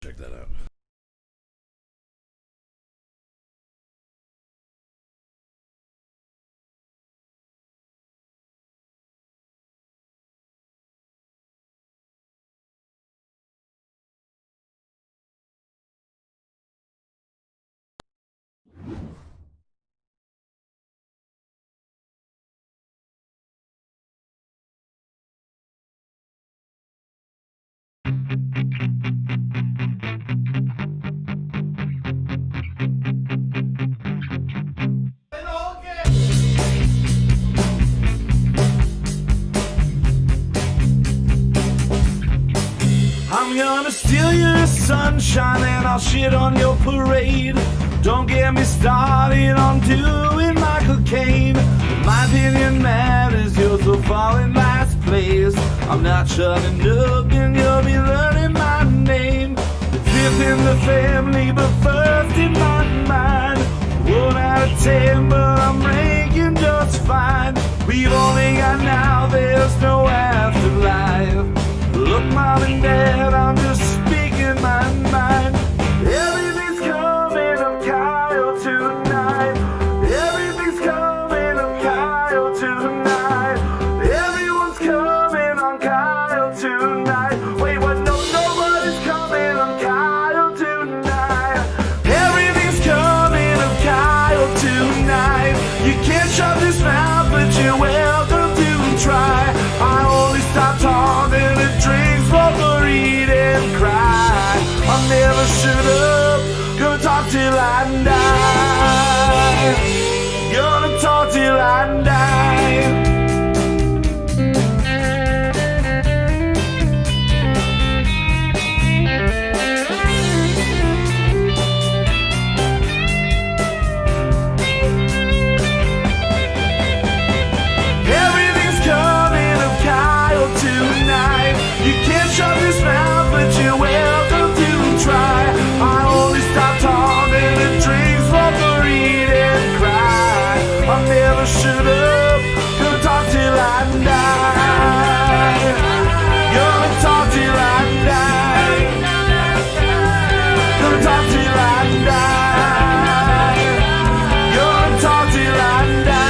Check that out. I'm gonna steal your sunshine and I'll shit on your parade. Don't get me started on doing Michael Keaton. My opinion matters, yours will fall in last place. I'm not shutting up and you'll be learning my name. Fifth in the family, but first in my mind. 1 out of 10, but I'm ranking just fine. We've only got now, there's no afterlife. Look, Mom and Dad, I'm just speaking my mind. Everything's coming up Kyle tonight. Everything's coming up Kyle tonight. Everyone's coming on Kyle tonight. Wait, what? No, nobody's coming on Kyle tonight. Everything's coming up Kyle tonight. You can't shut this mouth, but you're welcome to try. I only stop talking and drinks for eat and cry. I'll never shut up, gonna talk till I die. Gonna talk till I die. Everything's coming up Kyle tonight. You can't shut this mouth, but you're welcome to try. I only stop talking and drinks for eat and cry. I'll never shut up, gonna talk till I die. Gonna talk till I die. Gonna talk till I die. Gonna talk till I die.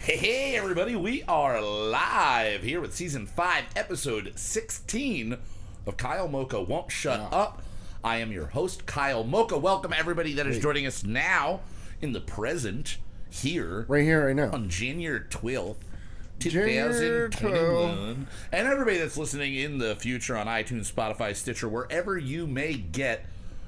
Hey, everybody, we are live here with Season 5, Episode 16 of Kyle Mocha Won't Shut Up. I am your host, Kyle Mocha. Welcome, everybody that is joining us now in the present here. Right here, right now. On January 12th, 2021. And everybody that's listening in the future on iTunes, Spotify, Stitcher, wherever you may get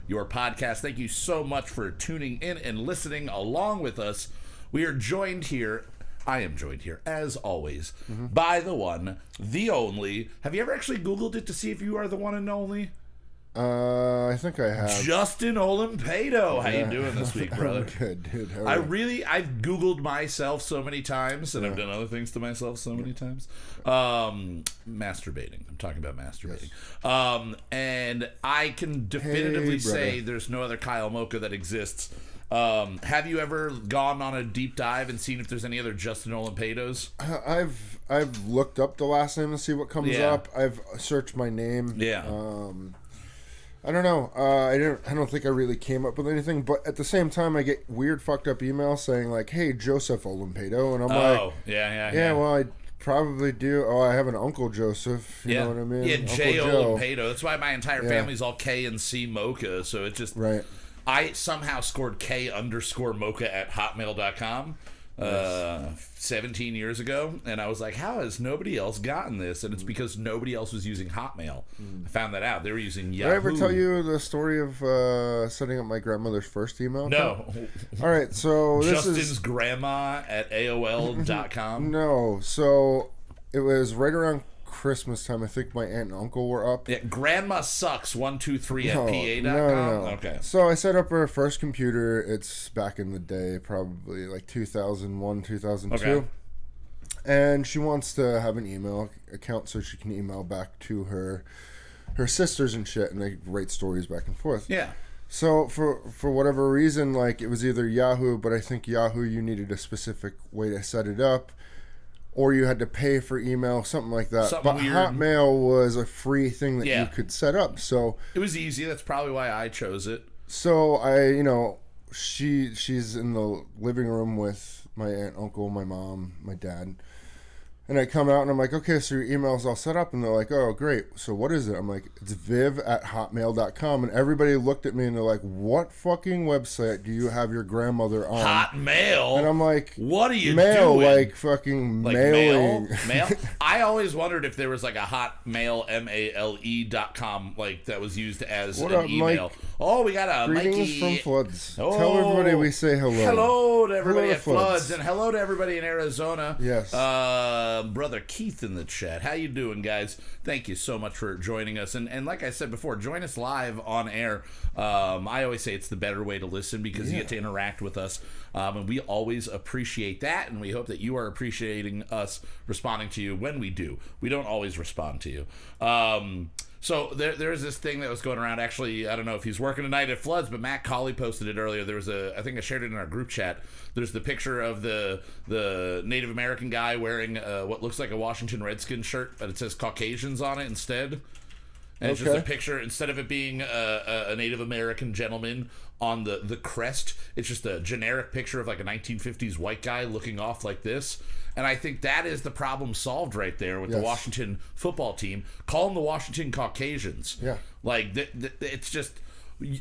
your podcast. Thank you so much for tuning in and listening along with us. We are joined here. I am joined here, as always, by the one, the only. Have you ever actually Googled it to see if you are the one and only? I think I have. Justin Olimpado. How you doing this week, brother? I'm good, dude. I've Googled myself so many times, and I've done other things to myself so many times. Masturbating. I'm talking about masturbating. Yes. And I can definitively say there's no other Kyle Mocha that exists. Have you ever gone on a deep dive and seen if there's any other Justin Olimpados? I've looked up the last name to see what comes up. I've searched my name. Yeah. I don't know. I don't think I really came up with anything. But at the same time, I get weird, fucked up emails saying like, "Hey, Joseph Olimpado," and I'm like, "Yeah, well, I probably do. Oh, I have an Uncle Joseph. You know what I mean? Yeah, Uncle J. Joe. Olimpado. That's why my entire family's all K and C Mocha. So it's just right. I somehow scored K_Mocha at hotmail.com 17 years ago, and I was like, how has nobody else gotten this? And it's because nobody else was using Hotmail. I found that out. They were using Yahoo. Did I ever tell you the story of setting up my grandmother's first email account? No. All right, so this Justin's grandma at AOL.com? No, so it was right around Christmas time. I think my aunt and uncle were up. Yeah, Grandma Sucks 123 at PA.com. No. Okay. So I set up her first computer. It's back in the day, probably like 2001, 2002. Okay. And she wants to have an email account so she can email back to her sisters and shit, and they write stories back and forth. Yeah. So for whatever reason, like it was either Yahoo, but I think Yahoo you needed a specific way to set it up, or you had to pay for email, something like that. But weird. Hotmail was a free thing that you could set up. So it was easy. That's probably why I chose it. So she's in the living room with my aunt, uncle, my mom, my dad. And I come out and I'm like, okay, so your email's all set up. And they're like, oh, great. So what is it? I'm like, it's viv@hotmail.com. And everybody looked at me and they're like, what fucking website do you have your grandmother on? Hotmail? And I'm like, what are you doing? Like fucking mailing. Mail? I always wondered if there was like a Hotmail, MALE.com, like that was used as what an up, email. Mike? Oh, we got a Greetings Mikey. from Floods. Tell everybody we say hello. Hello to everybody at Floods. And hello to everybody in Arizona. Yes. Brother Keith in the chat. How you doing, guys? Thank you so much for joining us. And like I said before, join us live on air. I always say it's the better way to listen because you get to interact with us. And we always appreciate that, and we hope that you are appreciating us responding to you when we do. We don't always respond to you. So there's this thing that was going around. Actually, I don't know if he's working tonight at Floods, but Matt Colley posted it earlier. There was I think I shared it in our group chat. There's the picture of the Native American guy wearing what looks like a Washington Redskins shirt, but it says Caucasians on it instead. And it's just a picture, instead of it being a Native American gentleman on the crest, it's just a generic picture of like a 1950s white guy looking off like this. And I think that is the problem solved right there with the Washington football team. Call them the Washington Caucasians. Yeah. Like, it's just...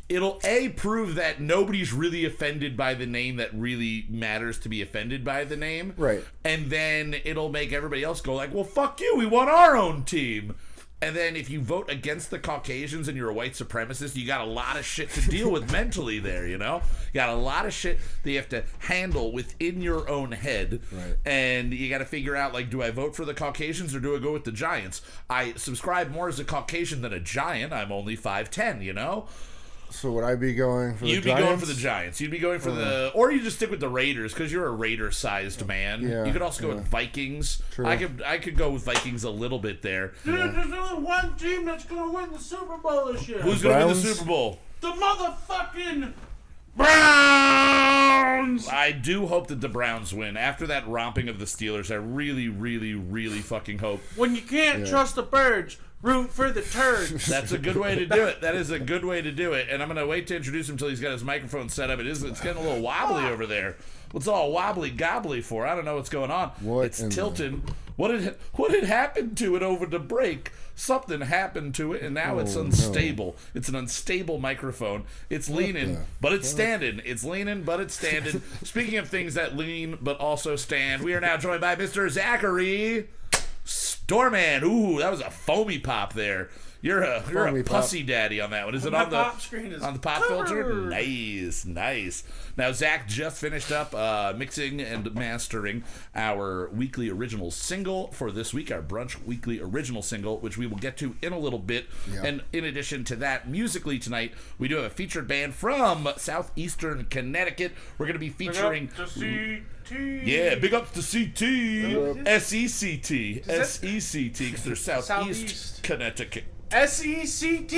It'll prove that nobody's really offended by the name that really matters to be offended by the name. Right. And then it'll make everybody else go like, well, fuck you, we want our own team. And then if you vote against the Caucasians and you're a white supremacist, you got a lot of shit to deal with mentally there, you know? You got a lot of shit that you have to handle within your own head. Right. And you got to figure out, like, do I vote for the Caucasians or do I go with the Giants? I subscribe more as a Caucasian than a Giant. I'm only 5'10", you know? So would I be going for the Giants? You'd be going for the Giants. You'd be going for or you just stick with the Raiders because you're a Raider-sized man. Yeah, you could also go with Vikings. True. I could go with Vikings a little bit there. Dude, there's only one team that's going to win the Super Bowl this year. Who's going to win the Super Bowl? The motherfucking Browns! I do hope that the Browns win. After that romping of the Steelers, I really, really, really fucking hope. When you can't trust the birds, root for the turds. That's a good way to do it. That is a good way to do it. And I'm going to wait to introduce him until he's got his microphone set up. It's getting a little wobbly over there. What's all wobbly gobbly for? I don't know what's going on. It's tilting. What had happened to it over the break? Something happened to it, and now it's unstable. No. It's an unstable microphone. It's leaning, but it's standing. It's leaning, but it's standing. Speaking of things that lean but also stand, we are now joined by Mr. Zachary Storman. Ooh, that was a foamy pop there. You're a pussy daddy on that one. Is it on the pop screen? Is on the pop filter? Nice. Now Zach just finished up mixing and mastering our weekly original single for this week, our Brunch weekly original single, which we will get to in a little bit. Yeah. And in addition to that, musically tonight we do have a featured band from southeastern Connecticut. We're going to be featuring. Yeah, big ups to CT. S-E-C-T. S-E-C-T, because they're Southeast Connecticut. SECTHC.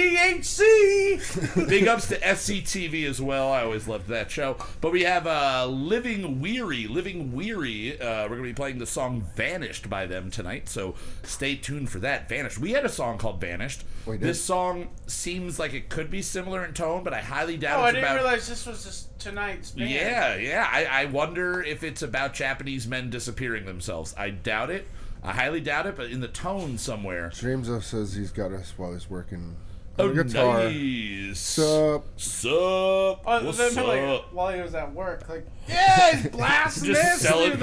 Big ups to SCTV as well. I always loved that show. But we have Living Weary. We're going to be playing the song Vanished by them tonight, so stay tuned for that. Vanished. We had a song called Vanished. This song seems like it could be similar in tone, but I highly doubt it's about... I didn't realize this was just tonight's band. Yeah. I wonder if it's about Japanese men disappearing themselves. I doubt it. I highly doubt it, but in the tone somewhere. James says he's got us while he's working on the guitar. Nice. Sup? What's up? While he was at work, like, yeah, he's blasting just selling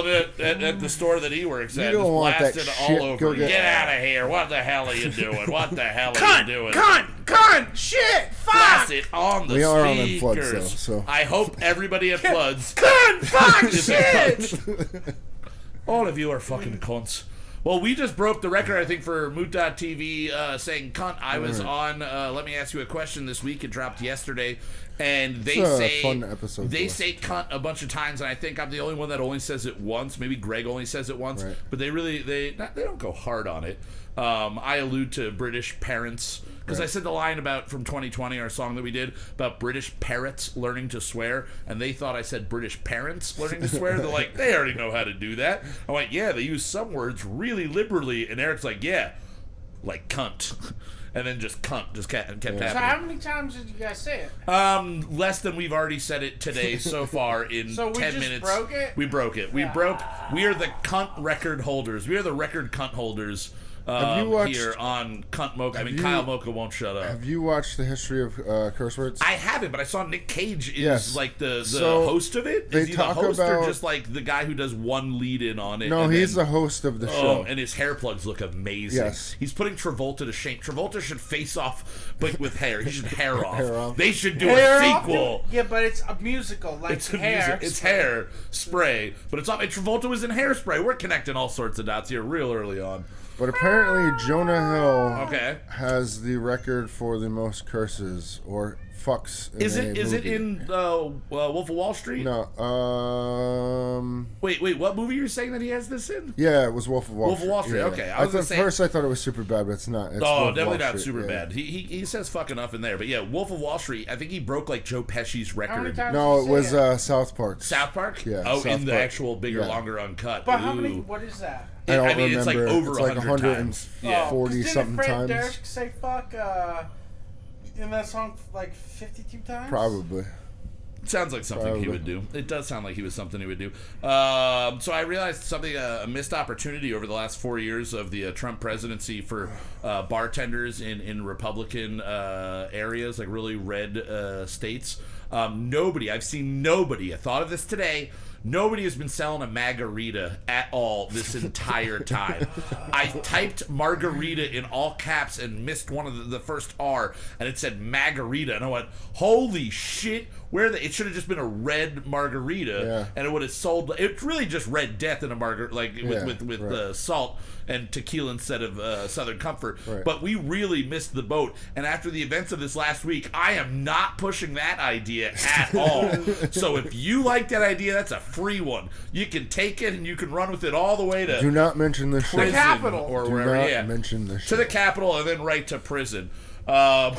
it at the store that he works at. You don't want that shit. All over. Get out of here. What the hell are you doing? What the hell are you doing? Cunt, shit, fuck. Blast it on the speakers. We are on Floods, though, so. I hope everybody at Floods. Cunt, fuck, shit. All of you are fucking cunts. Well, we just broke the record, I think, for Moot.tv saying cunt. I was on Let Me Ask You a Question this week. It dropped yesterday. And they say fun episode say cunt a bunch of times, and I think I'm the only one that only says it once. Maybe Greg only says it once, right. But they don't go hard on it. I allude to British parents because I said the line from 2020, our song that we did about British parrots learning to swear, and they thought I said British parents learning to swear. They're like, they already know how to do that. I went, yeah, they use some words really liberally, and Eric's like, yeah, like cunt. And then just cunt just kept happening. So how many times did you guys say it? Less than we've already said it today so far in 10 minutes. So we broke it? We broke it. We are the cunt record holders. We are the record cunt holders here on Cunt Mocha. I mean, Kyle Mocha won't shut up. Have you watched the history of curse words? I haven't, but I saw Nick Cage is like the host of it. Is he the host or just like the guy who does one lead in on it? No, he's the host of the show. And his hair plugs look amazing. Yes. He's putting Travolta to shame. Travolta should face off, but with hair. He should hair off. They should do a sequel. Yeah, but it's a musical. Like it's hair. It's hair spray. But it's not. And Travolta was in Hairspray. We're connecting all sorts of dots here real early on. But apparently Jonah Hill has the record for the most curses or fucks in Is it in Wolf of Wall Street? No. Wait, what movie are you saying that he has this in? Yeah, it was Wolf of Wall Street. Wolf of Wall Street, yeah. okay. First I thought it was super bad, but it's not. It's definitely not super bad. He says fuck enough in there. But yeah, Wolf of Wall Street, I think he broke like Joe Pesci's record. No, it was South Park. South Park? Yeah. Oh, South in the Park. actual bigger, longer uncut. But how many, what is that? I don't mean, remember. It's like over it's like 100 times. 140 something Fred times. Derek say fuck in that song like 52 times? Probably. Sounds like something he would do. It does sound like he was something he would do. So I realized something, a missed opportunity over the last 4 years of the Trump presidency for bartenders in Republican areas, like really red states. I've seen nobody, I thought of this today, nobody has been selling a margarita at all this entire time. I typed margarita in all caps and missed one of the first R, and it said margarita, and I went, holy shit, it should have just been a red margarita, and it would have sold. It's really just Red Death in a margarita, like with salt and tequila instead of Southern Comfort. Right. But we really missed the boat, and after the events of this last week, I am not pushing that idea at all. So if you like that idea, that's a free one. You can take it and you can run with it all the way to Do not mention the prison Capitol. or Do wherever. not mention the to the Capitol and then right to prison. Well,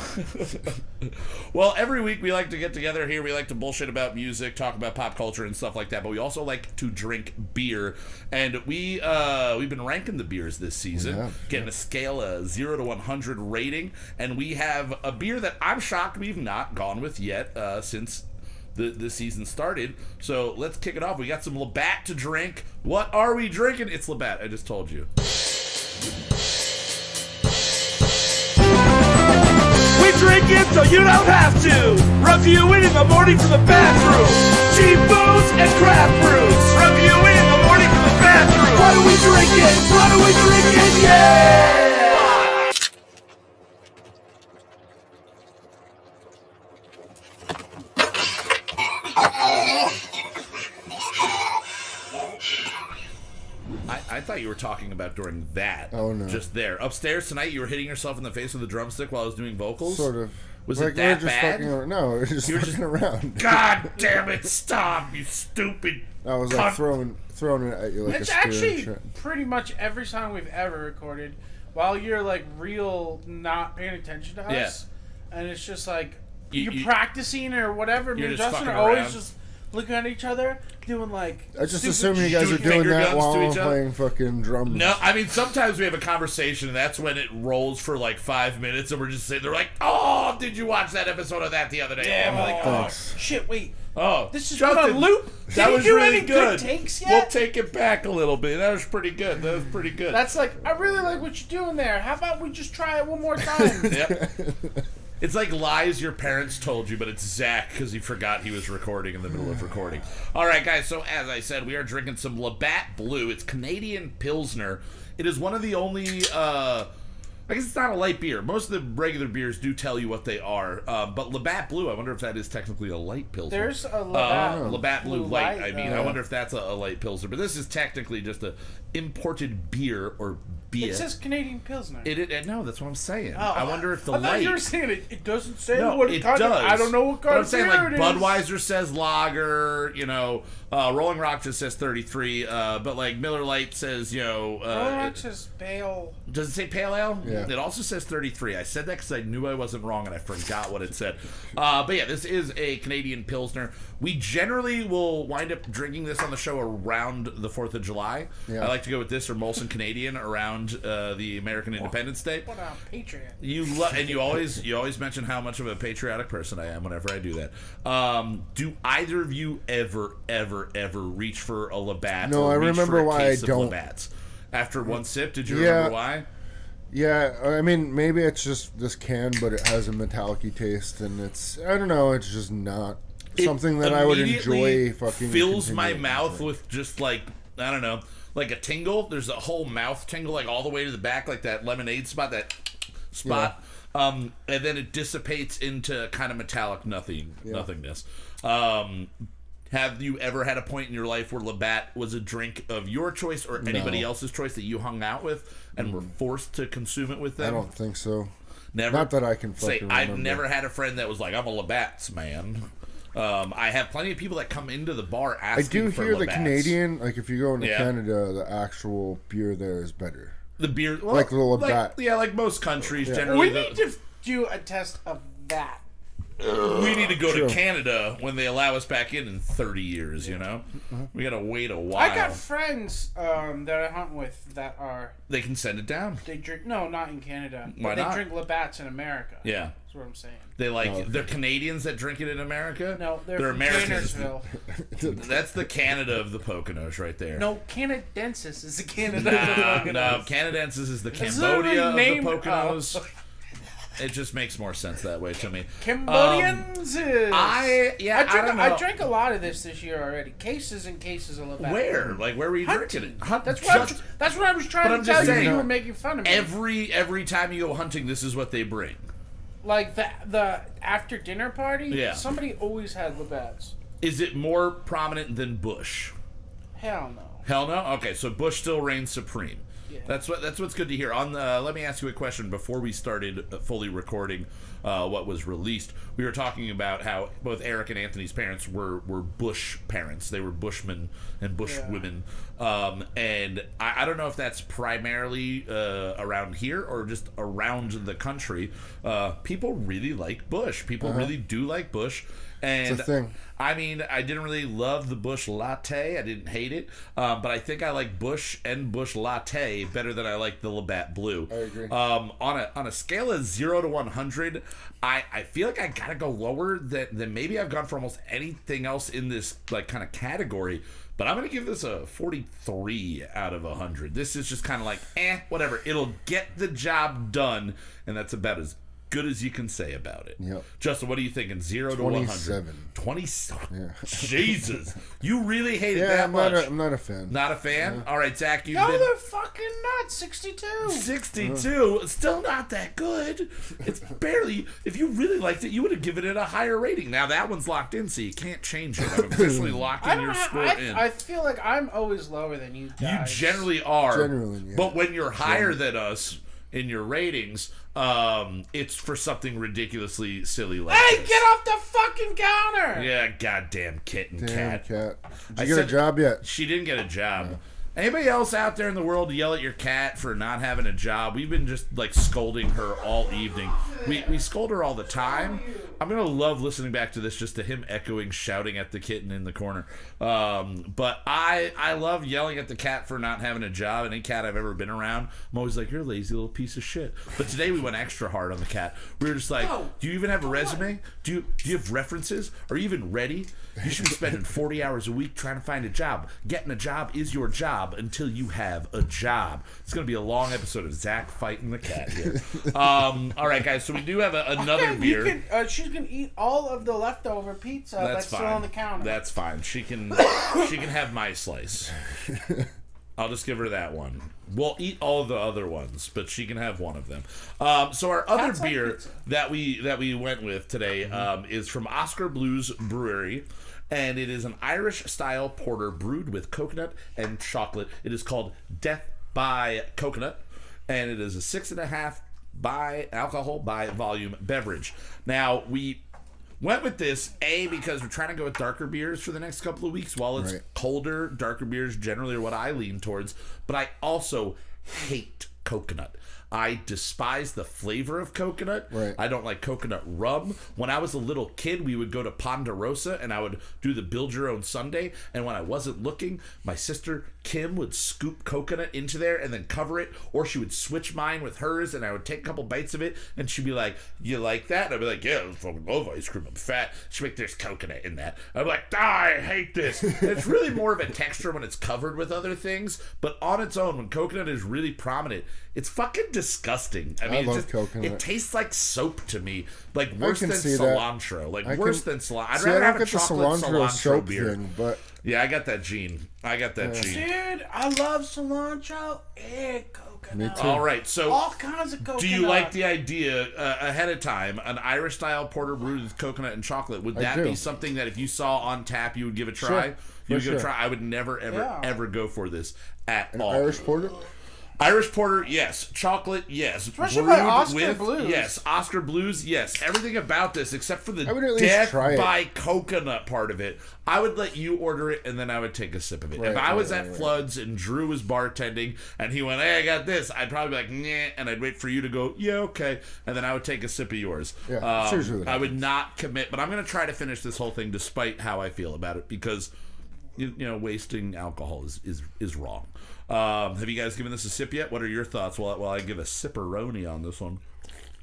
every week we like to get together here. We like to bullshit about music, talk about pop culture and stuff like that. But we also like to drink beer, and we've been ranking the beers this season, getting a scale of 0 to 100 rating, and we have a beer that I'm shocked we've not gone with yet since the season started. So let's kick it off. We got some Labatt to drink. What are we drinking? It's Labatt. I just told you. Drink it so you don't have to. Review it in the morning from the bathroom. Cheap booze and craft brews. Review it in the morning from the bathroom. What are we drinking? What are we drinking? Yeah! I thought you were talking about during that. Oh, no. Just there. Upstairs tonight, you were hitting yourself in the face with a drumstick while I was doing vocals? Sort of. Was it that bad? No, we're just fucking around. God damn it, stop, you stupid I was like throwing it at you like it's a spear. It's actually and shit. pretty much every song we've ever recorded, while you're like real not paying attention to us, and it's just like you're practicing or whatever. Me and Justin are always just looking at each other, doing like. I just assume you guys are doing that while I'm playing fucking drums. No, I mean sometimes we have a conversation, and that's when it rolls for like 5 minutes, and we're just sitting there like, "Oh, did you watch that episode of that the other day?" Yeah, I'm like, "Oh shit, wait." Oh, this is on loop. That was really any good. Takes yet? We'll take it back a little bit. That was pretty good. That's like, I really like what you're doing there. How about we just try it one more time? Yep. It's like lies your parents told you, but it's Zach because he forgot he was recording in the middle of recording. All right, guys, so as I said, we are drinking some Labatt Blue. It's Canadian Pilsner. It is one of the only... I guess it's not a light beer. Most of the regular beers do tell you what they are. But Labatt Blue, I wonder if that is technically a light Pilsner. There's a Labatt Blue Light. I mean, I wonder if that's a light Pilsner. But this is technically just a imported beer or beer. It says Canadian Pilsner. No, that's what I'm saying. I wonder if the light... I thought you were saying it doesn't say what it does. I don't know what kind of beer I'm saying, like, it Budweiser says lager, Rolling Rock just says 33, but, like, Miller Lite says, Rolling Rock says pale. Does it say pale ale? Yeah. It also says 33. I said that because I knew I wasn't wrong and I forgot what it said. But yeah, this is a Canadian Pilsner. We generally will wind up drinking this on the show around the 4th of July. Yeah. I like to go with this or Molson Canadian around the American Independence Day. What a patriot! You always mention how much of a patriotic person I am whenever I do that. Do either of you ever reach for a Labatt? No, I remember why I don't. Labatts? After one sip, did you remember why? Yeah, I mean, maybe it's just this can, but it has a metallic-y taste, and I don't know, it's just not something that I would enjoy fucking fills my mouth with just, like, I don't know, like a tingle. There's a whole mouth tingle, like, all the way to the back, like that lemonade spot. Yeah. And then it dissipates into kind of metallic nothingness. Have you ever had a point in your life where Labatt was a drink of your choice or anybody else's choice that you hung out with and were forced to consume it with them? I don't think so. Never? Not that I can fucking remember. I've never had a friend that was like, I'm a Labatt's man. I have plenty of people that come into the bar asking for Labatt's. I do hear the Canadian, like if you go into Canada, the actual beer there is better. The beer? Well, like the Labatt. Like most countries generally. We need to do a test of that. We need to go to Canada when they allow us back in 30 years, We gotta wait a while. I got friends that I hunt with that are... They can send it down. They drink... No, not in Canada. Why not? They drink Labatt's in America. Yeah. That's what I'm saying. They're Canadians that drink it in America? No, they're Americans. Taylorsville. That's the Canada of the Poconos right there. No, Canadensis is the Canada of the Poconos. No, Canadensis is the Cambodia of the Poconos. It just makes more sense that way to me. Cambodians I don't know. I drank a lot of this year already. Cases and cases of Labatt. Where? Like, where were you drinking it? That's what I was trying to tell you. You were making fun of me. Every time you go hunting, this is what they bring. Like the after dinner party? Yeah. Somebody always had Labatt's. Is it more prominent than Bush? Hell no. Hell no? Okay, so Bush still reigns supreme. Yeah. That's what's good to hear. Let me ask you a question before we started fully recording what was released. We were talking about how both Eric and Anthony's parents were Bush parents. They were Bushmen and Bush women. And I don't know if that's primarily around here or just around the country. People really like Bush. People really do like Bush. And it's a thing. I mean, I didn't really love the Bush Latte. I didn't hate it. But I think I like Bush and Bush Latte better than I like the Labatt Blue. I agree. On a scale of 0 to 100, I feel like I gotta go lower than maybe I've gone for almost anything else in this like kind of category. But I'm gonna give this a 43 out of 100. This is just kind of like whatever. It'll get the job done, and that's about as good as you can say about it. Yep. Justin, what are you thinking? 0 to 100? 27. Yeah. Jesus. You really hate it that much. I'm not a fan. Not a fan? Yeah. All right, Zach, you've been... they're fucking nuts. 62. 62? Still not that good. It's barely... If you really liked it, you would have given it a higher rating. Now, that one's locked in, so you can't change it. I'm officially locking your score in. I feel like I'm always lower than you guys. You generally are. Generally, yeah. But when you're higher than us in your ratings... it's for something ridiculously silly like this. Get off the fucking counter! Yeah, goddamn kitten cat. Did you get a job yet? She didn't get a job. Yeah. Anybody else out there in the world yell at your cat for not having a job? We've been just like scolding her all evening. We scold her all the time. I'm gonna love listening back to this, just to him echoing, shouting at the kitten in the corner. But I love yelling at the cat for not having a job. Any cat I've ever been around, I'm always like, you're a lazy little piece of shit. But today we went extra hard on the cat. We were just like, do you even have a resume? Do you have references? Are you even ready? You should be spending 40 hours a week trying to find a job. Getting a job is your job until you have a job. It's going to be a long episode of Zach fighting the cat here. All right, guys, so we do have another beer. She's going to eat all of the leftover pizza that's still on the counter. That's fine. She can have my slice. I'll just give her that one. We'll eat all the other ones, but she can have one of them. So our other beer that we went with today is from Oscar Blues Brewery, and it is an Irish-style porter brewed with coconut and chocolate. It is called Death by Coconut, and it is a 6.5 by alcohol by volume beverage. Now, we went with this, because we're trying to go with darker beers for the next couple of weeks. While it's colder, darker beers generally are what I lean towards. But I also hate coconut. I despise the flavor of coconut. Right. I don't like coconut rum. When I was a little kid, we would go to Ponderosa, and I would do the build your own sundae. And when I wasn't looking, my sister Kim would scoop coconut into there and then cover it, or she would switch mine with hers, and I would take a couple bites of it, and she'd be like, "You like that?" And I'd be like, "Yeah, I fucking love ice cream. I'm fat." She'd be like, "There's coconut in that." I'm like, I hate this. It's really more of a texture when it's covered with other things, but on its own, when coconut is really prominent, it's fucking disgusting. I mean, it tastes like soap to me, like worse than cilantro. Like worse than cilantro. I'd rather have a chocolate cilantro beer. Thing, but yeah, I got that gene. Dude, I love cilantro and coconut. Me too. All right, so all kinds of coconut. Do you like the idea ahead of time, an Irish style porter brewed with coconut and chocolate? Would that be something that if you saw on tap, you would give a try? Sure. You would give a try. I would never, ever go for this at all. Irish porter. Irish porter, yes. Chocolate, yes. Especially by Oscar Blues. Yes. Oscar Blues, yes. Everything about this, except for the death by coconut part of it, I would let you order it, and then I would take a sip of it. If I was at Flood's and Drew was bartending, and he went, "Hey, I got this," I'd probably be like, "Nah," and I'd wait for you to go, "Yeah, okay," and then I would take a sip of yours. Yeah, I would not commit, but I'm going to try to finish this whole thing despite how I feel about it, because wasting alcohol is wrong. Have you guys given this a sip yet? What are your thoughts while I give a sipperoni on this one?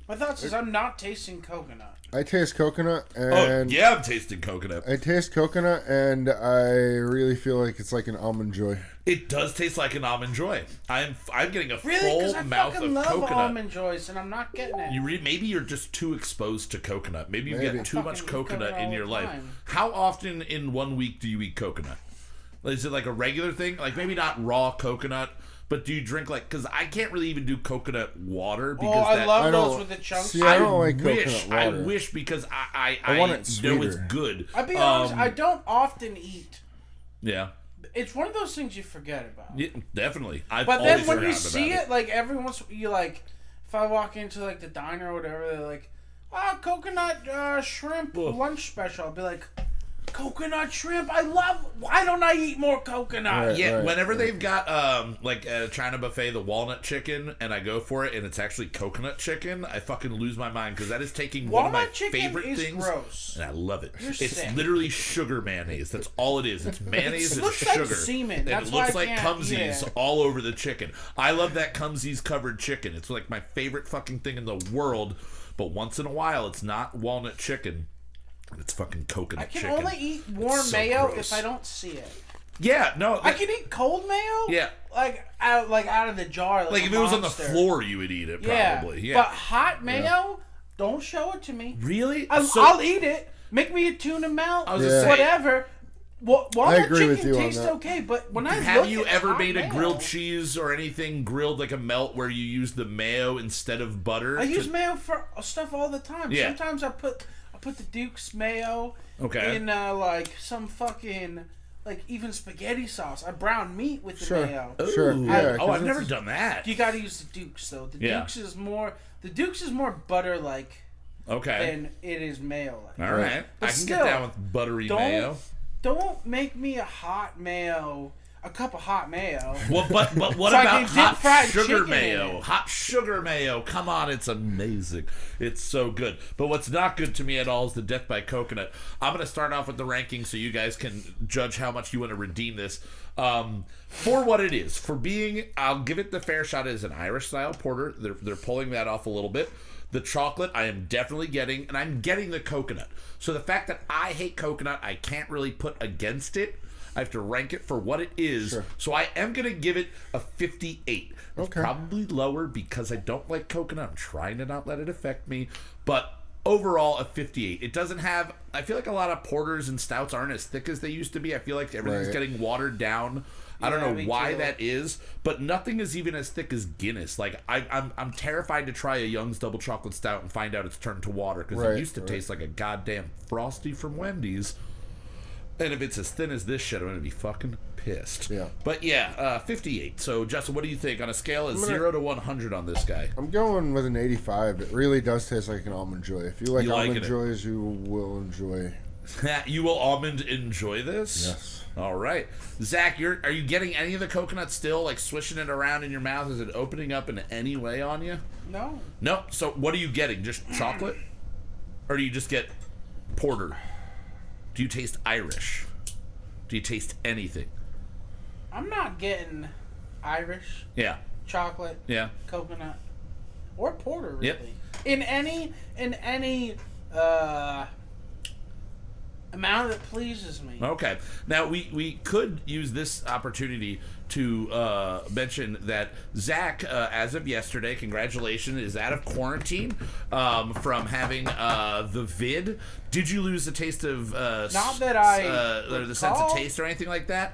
My thoughts is I'm not tasting coconut. I taste coconut, and I'm tasting coconut. I taste coconut, and I really feel like it's like an Almond Joy. It does taste like an Almond Joy. I'm getting a full mouth of love coconut. Almond Joys, and I'm not getting it. Maybe you're just too exposed to coconut. Maybe you get too much coconut in your life. How often in 1 week do you eat coconut? Is it like a regular thing? Like maybe not raw coconut, but do you drink because I can't really even do coconut water because I love those with the chunks. See, I don't like coconut water. I wish because I want it know it's good. I'll be honest, I don't often eat. Yeah. It's one of those things you forget about. Yeah, definitely. But then when you see it, like every once you if I walk into like the diner or whatever, they're like, coconut shrimp lunch special. I'll be like, coconut shrimp. Why don't I eat more coconut? Whenever they've got a China buffet, the walnut chicken, and I go for it, and it's actually coconut chicken, I fucking lose my mind because that is taking one of my favorite things. Gross. And I love it. You're it's sick. Literally sugar mayonnaise. That's all it is. It's mayonnaise and looks sugar. like semen. And That's it looks why I like can't, Cumsies all over the chicken. I love that Cumsies covered chicken. It's like my favorite fucking thing in the world. But once in a while, it's not walnut chicken. It's fucking coconut chicken. I can only eat warm mayo if I don't see it. Yeah, no. I can eat cold mayo. Yeah. Out of the jar. Like if it was on the floor, you would eat it probably. Yeah. But hot mayo, don't show it to me. Really? I'll eat it. Make me a tuna melt. Whatever. Walnut chicken tastes okay, but when have you ever made a grilled cheese or anything grilled like a melt where you use the mayo instead of butter? I use mayo for stuff all the time. Yeah. Sometimes I put the Duke's mayo in some fucking even spaghetti sauce. I brown meat with the mayo. Sure. Yeah, I've never done that. You got to use the Duke's though. The Duke's is more butter like than it is mayo like. All right. But I can get down with buttery mayo. Don't make me a cup of hot mayo. Well, but what about hot sugar mayo? Hot sugar mayo. Come on, it's amazing. It's so good. But what's not good to me at all is the Death by Coconut. I'm going to start off with the ranking so you guys can judge how much you want to redeem this. For what it is. I'll give it the fair shot as an Irish-style porter. They're pulling that off a little bit. The chocolate I am definitely getting, and I'm getting the coconut. So the fact that I hate coconut, I can't really put against it. I have to rank it for what it is. Sure. So I am going to give it a 58. It's probably lower because I don't like coconut. I'm trying to not let it affect me. But overall a 58. It doesn't have, I feel like a lot of porters and stouts aren't as thick as they used to be. I feel like everything's getting watered down. I don't know why that is, but nothing is even as thick as Guinness. Like I'm terrified to try a Young's Double Chocolate Stout and find out it's turned to water, because it used to taste like a goddamn Frosty from Wendy's. And if it's as thin as this shit, I'm gonna be fucking pissed. Yeah. But yeah, 58. So Justin, what do you think on a scale of 0 to 100 on this guy? I'm going with an 85. It really does taste like an Almond Joy. If you like Almond Joys, you will enjoy. You will almond enjoy this? Yes. All right. Zach, are you getting any of the coconut still, like swishing it around in your mouth? Is it opening up in any way on you? No. No. So what are you getting? Just chocolate? Or do you just get porter? Do you taste Irish? Do you taste anything? I'm not getting Irish. Yeah. Chocolate. Yeah. Coconut. Or porter, really. Yep. In any amount that pleases me. Okay. Now, we could use this opportunity to mention that Zach, as of yesterday, congratulations, is out of quarantine from having the vid. Did you lose the taste of... Not that I or the sense of taste or anything like that?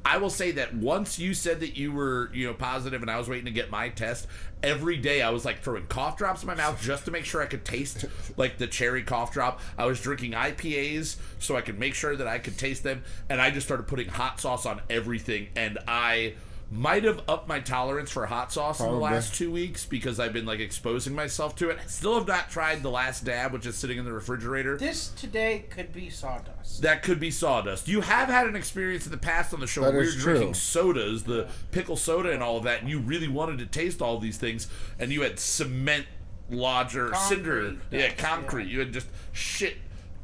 I will say that once you said that you were, positive, and I was waiting to get my test, every day I was like throwing cough drops in my mouth just to make sure I could taste like the cherry cough drop. I was drinking IPAs so I could make sure that I could taste them, and I just started putting hot sauce on everything, and I might have upped my tolerance for hot sauce in the last 2 weeks because I've been like exposing myself to it. Still have not tried the last dab, which is sitting in the refrigerator. This today could be sawdust. That could be sawdust. You have had an experience in the past on the show where we were drinking sodas, the pickle soda and all of that, and you really wanted to taste all these things, and you had cement, lodger, cinder, concrete. You had just shit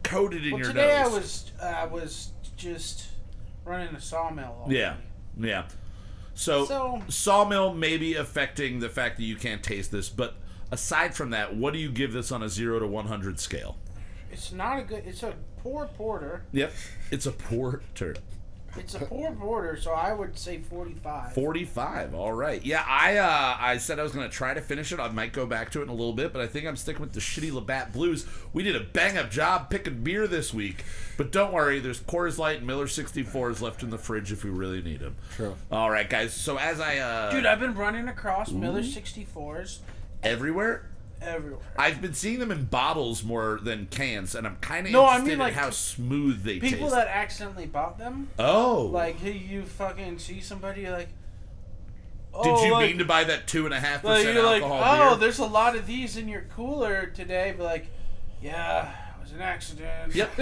coated in your today nose. I was just running a sawmill all day. Yeah. So sawmill may be affecting the fact that you can't taste this, but aside from that, what do you give this on a 0 to 100 scale? It's not a good... It's a poor porter. Yep. It's a porter. It's a poor porter, so I would say 45. 45, all right. Yeah, I said I was going to try to finish it. I might go back to it in a little bit, but I think I'm sticking with the shitty Labatt Blues. We did a bang-up job picking beer this week, but don't worry, there's Coors Light and Miller 64s left in the fridge if we really need them. Sure. All right, guys, so as I... Dude, I've been running across Miller 64s. Everywhere? Everywhere. I've been seeing them in bottles more than cans, and I'm kind of interested in how smooth they taste. People that accidentally bought them. Oh. Like, you fucking see somebody like... Did you mean to buy that 2.5% alcohol beer? There's a lot of these in your cooler today, but like, yeah, it was an accident. Yep.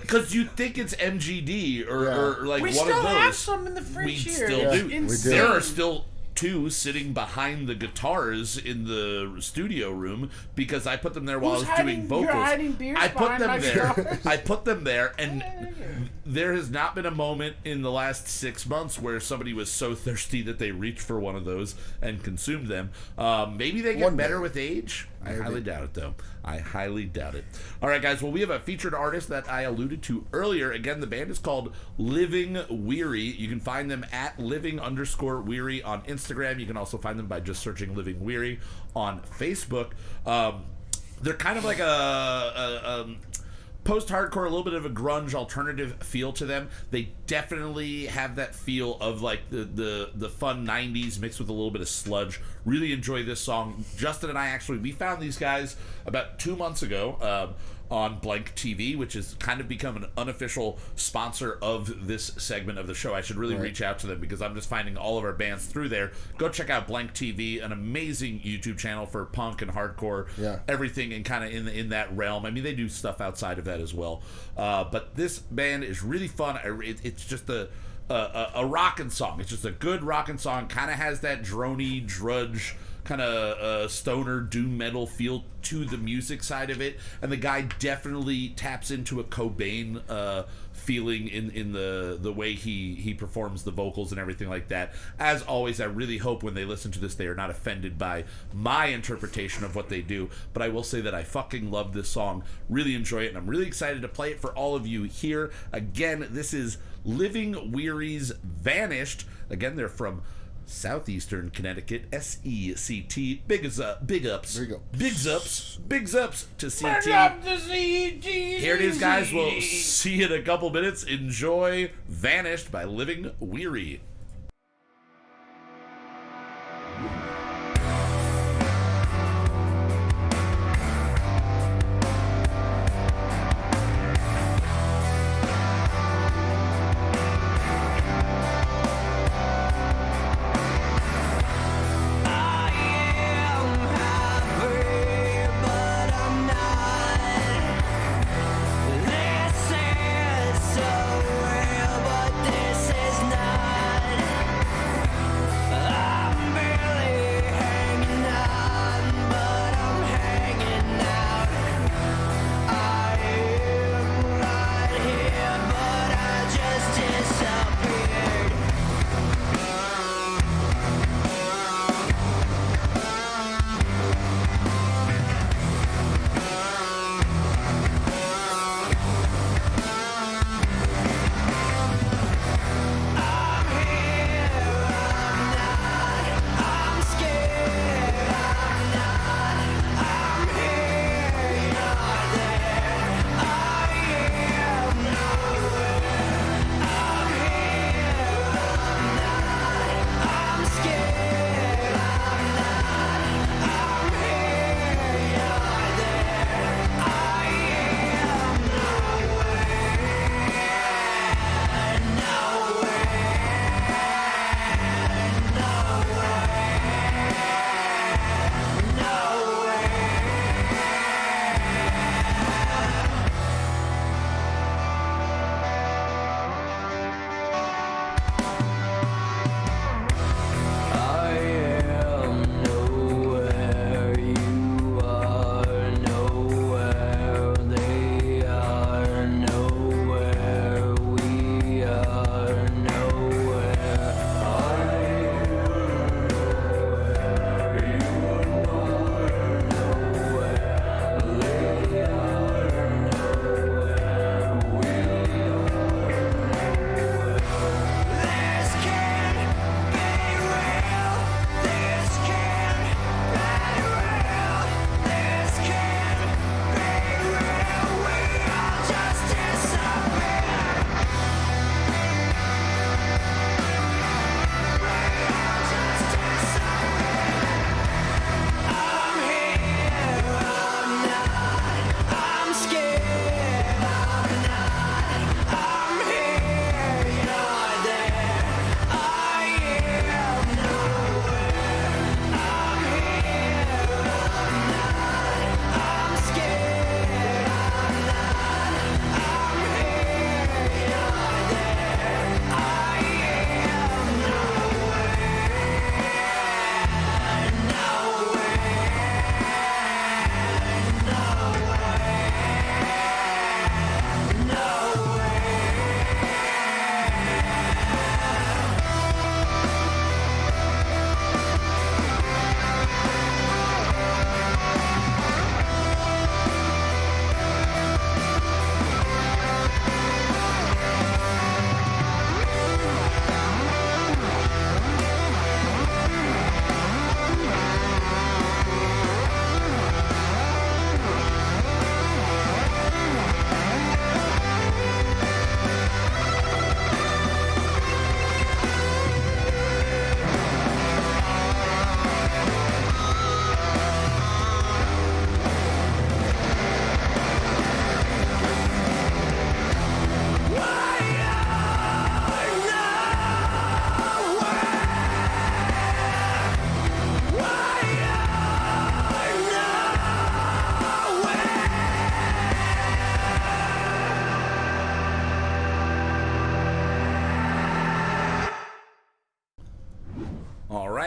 Because you think it's MGD or like one of those. We still have some in the fridge here. We still do. There are still 2 sitting behind the guitars in the studio room because I put them there while I was doing vocals. You're hiding beers I put them there. Guitars? I put them there, and there has not been a moment in the last 6 months where somebody was so thirsty that they reached for one of those and consumed them. Maybe they get better with age. I highly doubt it, though. I highly doubt it. All right, guys. Well, we have a featured artist that I alluded to earlier. Again, the band is called Living Weary. You can find them at living_weary on Instagram. You can also find them by just searching Living Weary on Facebook. They're kind of like a post-hardcore, a little bit of a grunge alternative feel to them. They definitely have that feel of like the fun 90s mixed with a little bit of sludge. Really enjoy this song. Justin and I we found these guys about 2 months ago on Blank TV, which has kind of become an unofficial sponsor of this segment of the show. I should really reach out to them because I'm just finding all of our bands through there. Go check out Blank TV, an amazing YouTube channel for punk and hardcore, everything and kind of in that realm. I mean, they do stuff outside of that as well. But this band is really fun. It's just a rockin' song. It's just a good rockin' song. Kind of has that droney, drudge, kind of stoner doom metal feel to the music side of it, and the guy definitely taps into a Cobain feeling in the way he performs the vocals and everything like that. As always, I really hope when they listen to this they are not offended by my interpretation of what they do, but I will say that I fucking love this song, really enjoy it, and I'm really excited to play it for all of you here. Again, this is Living Weary's Vanished. Again, they're from Southeastern Connecticut, SECT. Bigs ups to CT. Here it is, guys. We'll see you in a couple minutes. Enjoy Vanished by Living Weary.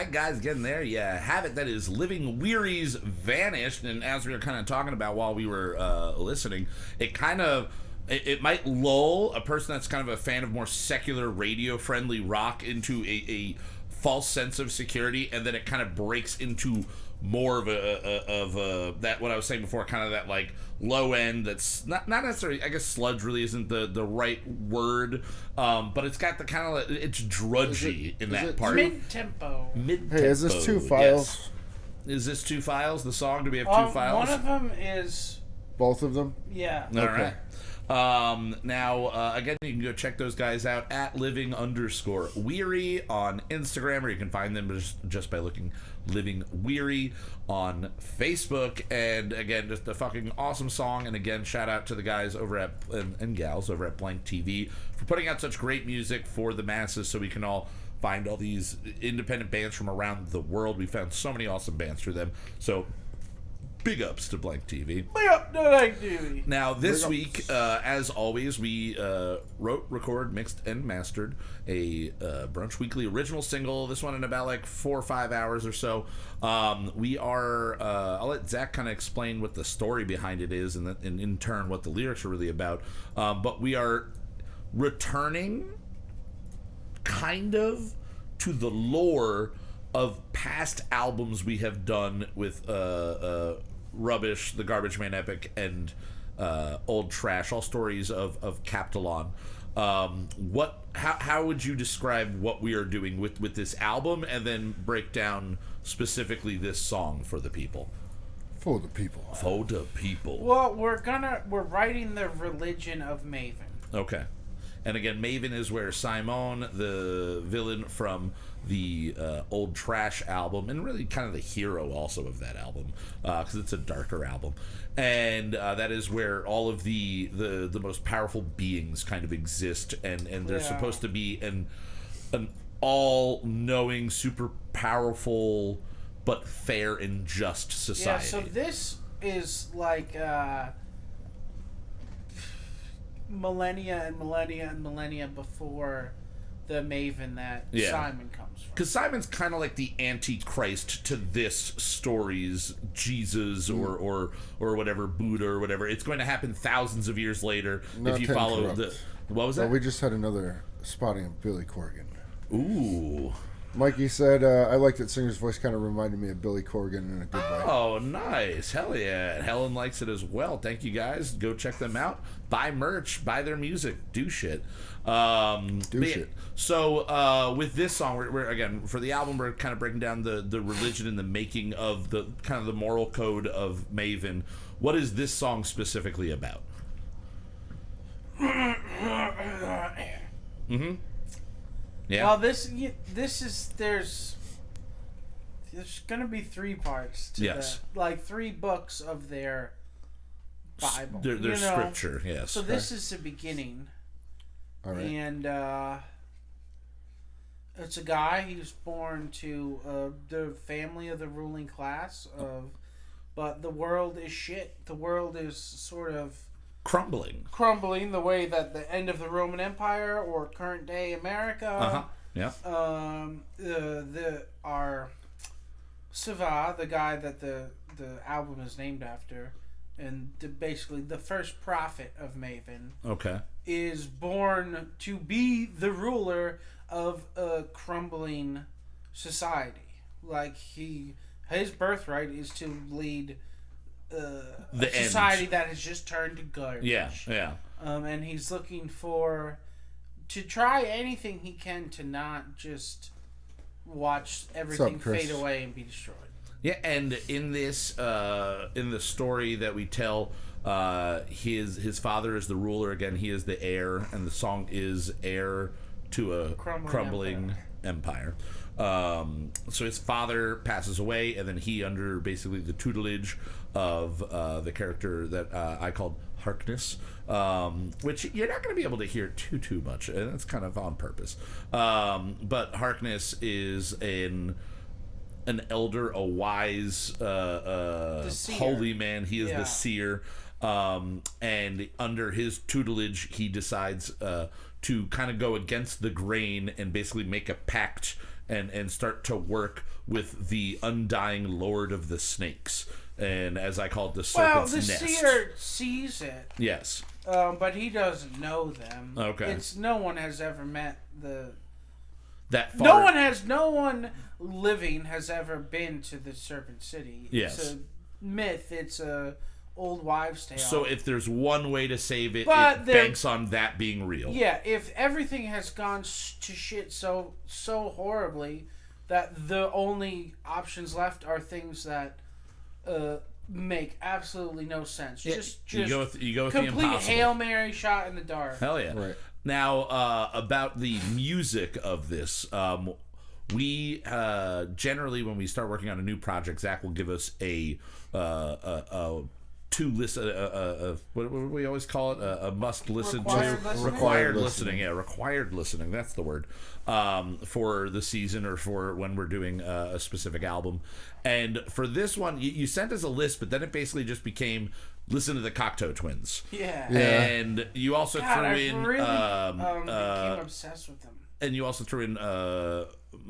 right, guys, getting there. You have it. That is Living Weary's Vanished. And as we were kind of talking about while we were listening, it kind of... It might lull a person that's kind of a fan of more secular, radio-friendly rock into a false sense of security, and then it kind of breaks into more of a that what I was saying before, kind of that like low end that's not necessarily, I guess sludge really isn't the right word, but it's got the kind of, it's drudgy in that part. Mid-tempo. Hey, is this 2 files? Yes. Is this 2 files, the song? Do we have 2 files? One of them is... Both of them? Yeah. All right. Now, again, you can go check those guys out at living_weary on Instagram, or you can find them just by looking Living Weary on Facebook. And again, just a fucking awesome song. And again, shout out to the guys over at and gals over at Blank TV for putting out such great music for the masses, so we can all find all these independent bands from around the world. We found so many awesome bands through them. So big ups to Blank TV. Big up to Blank TV. Now, this week, as always, we wrote, recorded, mixed, and mastered a Brunch Weekly original single. This one in about like 4 or 5 hours or so. We are, I'll let Zach kind of explain what the story behind it is, and in turn what the lyrics are really about. But we are returning kind of to the lore of past albums we have done with Rubbish, the Garbage Man Epic, and Old Trash, all stories of Captalon. How would you describe what we are doing with this album, and then break down specifically this song for the people? For the people. For the people. Well, we're writing the religion of Maven. Okay. And again, Maven is where Simon, the villain from the Old Trash album, and really kind of the hero also of that album, because it's a darker album, and that is where all of the most powerful beings kind of exist, and they're supposed to be an all-knowing, super powerful, but fair and just society. Yeah, so this is like... millennia and millennia and millennia before the Maven that Simon comes from. Because Simon's kind of like the Antichrist to this story's Jesus or whatever, Buddha or whatever. It's going to happen thousands of years later if you follow the... What was that? Well, we just had another spotting of Billy Corgan. Ooh. Mikey said, I like that singer's voice kind of reminded me of Billy Corgan in a good way. Oh, nice. Hell yeah. Helen likes it as well. Thank you, guys. Go check them out. Buy merch. Buy their music. Do shit. Shit. So, with this song, we're again, for the album, we're kind of breaking down the religion and the making of the kind of the moral code of Maven. What is this song specifically about? Mm-hmm. Yeah. Well, this is there's going to be 3 parts to like 3 books of their Bible. Their scripture, yes. So this is the beginning. All right. And it's a guy. He was born to the family of the ruling class but the world is shit. The world is sort of crumbling the way that the end of the Roman Empire or current day America. Yeah. Our Siva, the guy that the album is named after, and basically the first prophet of Maven. Okay. Is born to be the ruler of a crumbling society. Like his birthright is to lead a society that has just turned to garbage. Yeah. And he's looking to try anything he can to not just watch everything fade away and be destroyed. Yeah, and in this, in the story that we tell, his father is the ruler. Again, he is the heir, and the song is "Heir to a Crumbling Empire." So his father passes away, and then he, under basically the tutelage of the character that I called Harkness, which you're not going to be able to hear too much, and that's kind of on purpose. But Harkness is an elder, a wise, holy man. He is the seer, and under his tutelage, he decides to kind of go against the grain and basically make a pact and start to work with the undying Lord of the Snakes, and as I call it, the Serpent's Nest. Well, the seer sees it. Yes. But he doesn't know them. Okay. No one has ever met the that far. No one living has ever been to the Serpent City. Yes. It's a myth. It's a old wives' tale. So if there's one way to save it, it banks on that being real. Yeah, if everything has gone to shit so horribly that the only options left are things that make absolutely no sense. Yeah, Just you go with the complete impossible. Hail Mary shot in the dark. Hell yeah. Right. Now, about the music of this, we generally, when we start working on a new project, Zach will give us a what do we always call it? A must listen to. Required listening. Yeah, required listening. That's the word. For the season or for when we're doing a specific album. And for this one, you sent us a list, but then it basically just became listen to the Cocteau Twins. Yeah. And you also threw in. Became obsessed with them. And you also threw in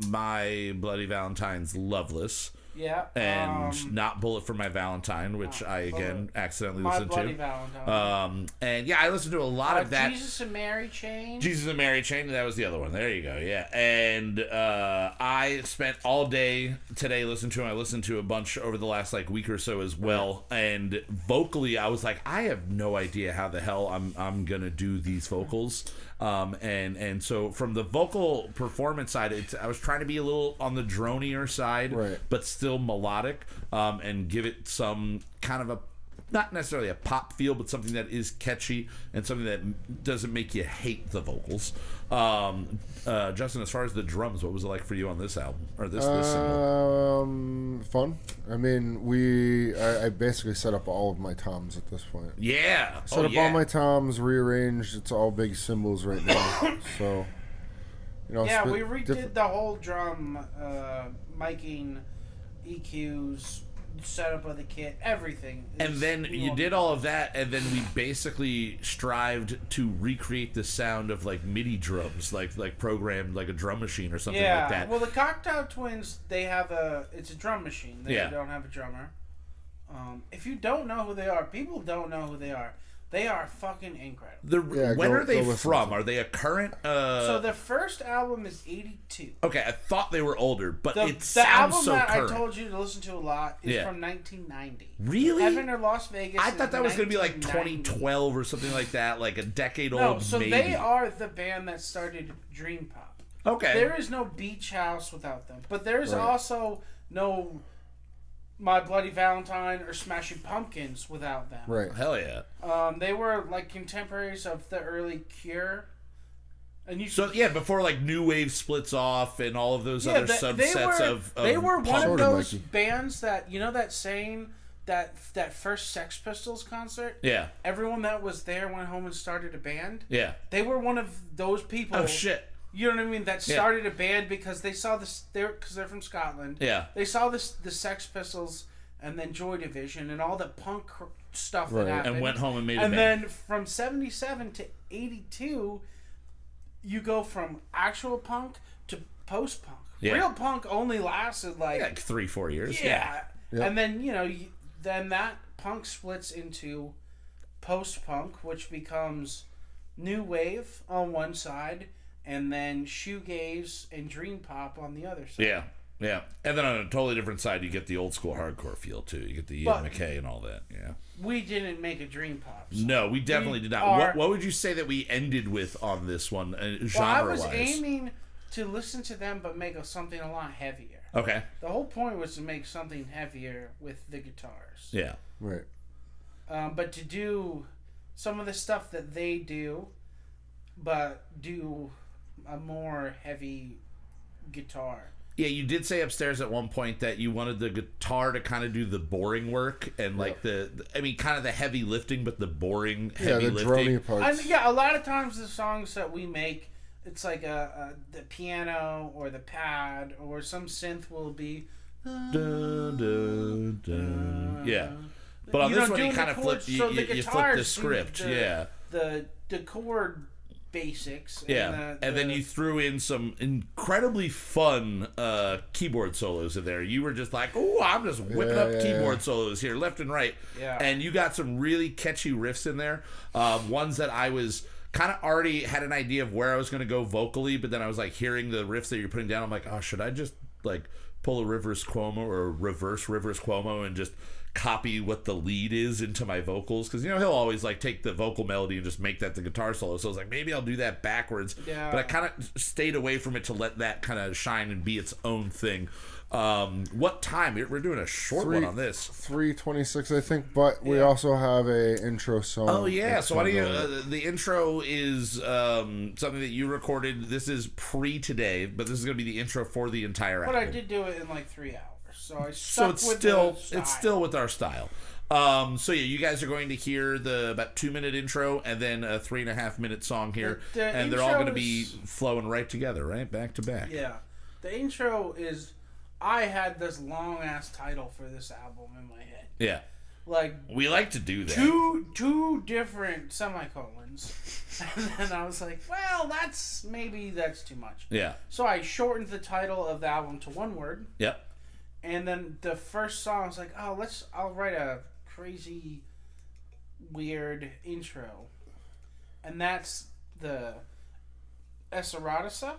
My Bloody Valentine's Loveless. Yeah. And not Bullet for My Valentine, which I, again, accidentally listened to. My Bloody Valentine. And yeah, I listened to a lot of that. Jesus and Mary Chain. Jesus and Mary Chain, that was the other one. There you go, yeah. And I spent all day today listening to him. I listened to a bunch over the last week or so as well. And vocally, I was like, I have no idea how the hell I'm gonna do these vocals. And so from the vocal performance side, I was trying to be a little on the dronier side, right, but still melodic, and give it some kind of not necessarily a pop feel, but something that is catchy and something that doesn't make you hate the vocals. Justin, as far as the drums, what was it like for you on this album or this single? Fun. I mean, I basically set up all of my toms at this point. Yeah, set up all my toms, rearranged. It's all big cymbals right now. So, yeah, we redid the whole drum, miking, EQs, setup of the kit, everything. And then you did all of that, and then we basically strived to recreate the sound of MIDI drums, like programmed like a drum machine or something like that. Well, the Cocteau Twins, they have it's a drum machine. They don't have a drummer. If you don't know who they are, people don't know who they are. They are fucking incredible. When are they from? Are they a current? So the first album is 82. Okay, I thought they were older, but it the sounds album so that current. I told you to listen to a lot is from 1990. Really? Heaven or Las Vegas. I thought that was going to be 2012 or something like that, like a decade old. No, so maybe. they are the band that started Dream Pop. Okay. There is no Beach House without them, but there is also no My Bloody Valentine or Smashing Pumpkins without them. Right. Hell yeah. They were contemporaries of the early Cure. And before New Wave splits off and all of those other subsets of they were one of those Mikey. bands that that saying that first Sex Pistols concert. Yeah. Everyone that was there went home and started a band. Yeah. They were one of those people. Oh shit. You know what I mean? That started a band because they saw this. Because they're from Scotland. Yeah. They saw the Sex Pistols and then Joy Division and all the punk stuff that happened. And went home and made a band. And then from 77 to 82, you go from actual punk to post punk. Yeah. Real punk only lasted 3-4 years. Yeah. Yep. And then then that punk splits into post punk, which becomes new wave on one side, and then shoegaze and dream pop on the other side. Yeah. Yeah. And then on a totally different side, you get the old school hardcore feel too. You get the Ian MacKaye and all that. Yeah. We didn't make a dream pop song. No, we definitely did not. What would you say that we ended with on this one, genre-wise? Well, I was aiming to listen to them, but make something a lot heavier. Okay. The whole point was to make something heavier with the guitars. Yeah. Right. But to do some of the stuff that they do, but do a more heavy guitar. Yeah, you did say upstairs at one point that you wanted the guitar to kind of do the boring work and kind of the heavy lifting, but the boring heavy lifting. Drony parts. A lot of times the songs that we make, it's like the piano or the pad or some synth will be. Yeah, but on this one you kind of flip. You flip the script. The chord basics. And then you threw in some incredibly fun keyboard solos in there. You were just like, oh, I'm just whipping up keyboard solos here, left and right. Yeah. And you got some really catchy riffs in there. Ones that I was kind of already had an idea of where I was going to go vocally, but then I was like hearing the riffs that you're putting down. I'm like, oh, should I just like pull a reverse Rivers Cuomo and just copy what the lead is into my vocals? Because, you know, he'll always like take the vocal melody and just make that the guitar solo. So I was like, maybe I'll do that backwards. Yeah. But I kind of stayed away from it to let that kind of shine and be its own thing. What time? We're doing a short one on this. 3:26, I think, but we also have a intro song. Oh yeah, so why do you? The intro is something that you recorded. This is pre today, but this is going to be the intro for the entire album. But I did do it in like 3 hours, so I so it's with still the style. It's still with our style. So yeah, you guys are going to hear the about 2-minute intro and then a 3.5-minute song here, and they're all going to be flowing right together, right, back to back. Yeah, the intro is. I had this long ass title for this album in my head. Yeah. Like we like to do that. Two different semicolons. And then I was like, well, that's too much. Yeah. So I shortened the title of the album to one word. Yep. And then the first song I was like, I'll write a crazy weird intro. And that's the Esoratissa,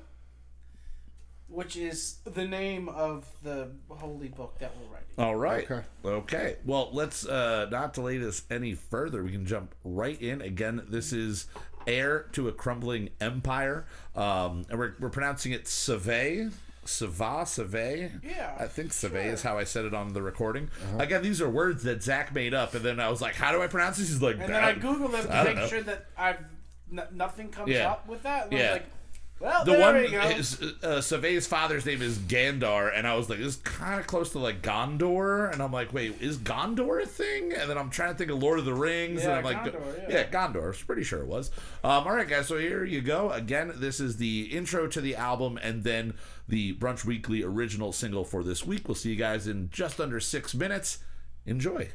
which is the name of the holy book that we're writing. All right. Okay. Well, let's not delay this any further. We can jump right in. Again, this is Heir to a Crumbling Empire. And we're pronouncing it Save. Yeah. I think Save is how I said it on the recording. Again, these are words that Zach made up, and then I was like, how do I pronounce this? He's like, and then I Googled them to make sure that nothing comes up with that. And I was like, well, the there one we go. Save's father's name is Gandar, and I was like, this is kind of close to like Gondor, and I'm like, wait, is Gondor a thing? And then I'm trying to think of Lord of the Rings, and I'm like, Gondor, Gondor. I was pretty sure it was. All right, guys, so here you go. Again, this is the intro to the album, and then the Brunch Weekly original single for this week. We'll see you guys in just under 6 minutes. Enjoy.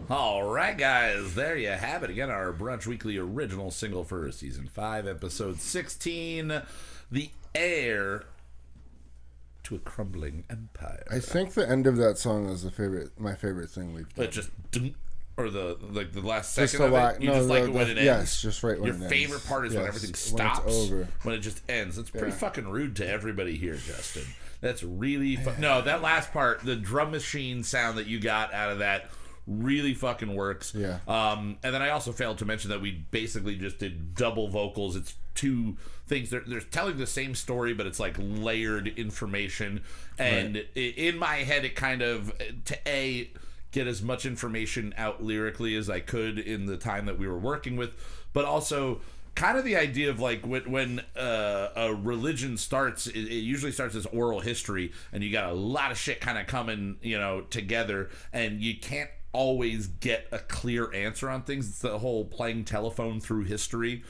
All right, guys, there you have it. Again, our Brunch Weekly original single for Season 5, Episode 16, The Heir to a Crumbling Empire. I think the end of that song is my favorite thing we've done. But just... Or the last second of it? You just like it when it ends? Yes, just right when it ends. Your favorite part is when everything stops. When it's over. When it just ends. It's pretty fucking rude to everybody here, Justin. That's really... No, that last part, the drum machine sound that you got out of that really fucking works. Yeah. And then I also failed to mention that we basically just did double vocals. It's two things. They're telling the same story, but it's like layered information. And in my head, it kind of... get as much information out lyrically as I could in the time that we were working with, but also kind of the idea of like when a religion starts, it usually starts as oral history, and you got a lot of shit kind of coming, together, and you can't always get a clear answer on things. It's the whole playing telephone through history.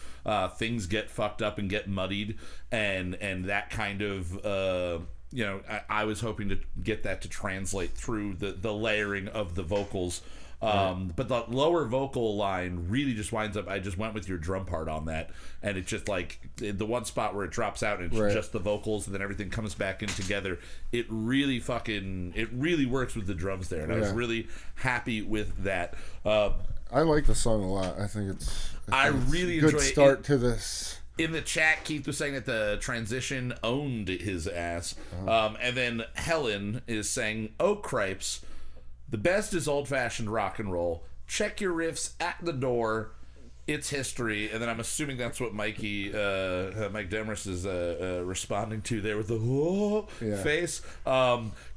Things get fucked up and get muddied, and that kind of I was hoping to get that to translate through the layering of the vocals. But the lower vocal line really just winds up, I just went with your drum part on that, and it's just like the one spot where it drops out and it's just the vocals, and then everything comes back in together. It really works with the drums there, and I was really happy with that. I like the song a lot. I think I really enjoy it. Good start to this. In the chat, Keith was saying that the transition owned his ass. And then Helen is saying, "Oh, cripes, the best is old-fashioned rock and roll. Check your riffs at the door. It's history." And then I'm assuming that's what Mike Demers is responding to there with the face.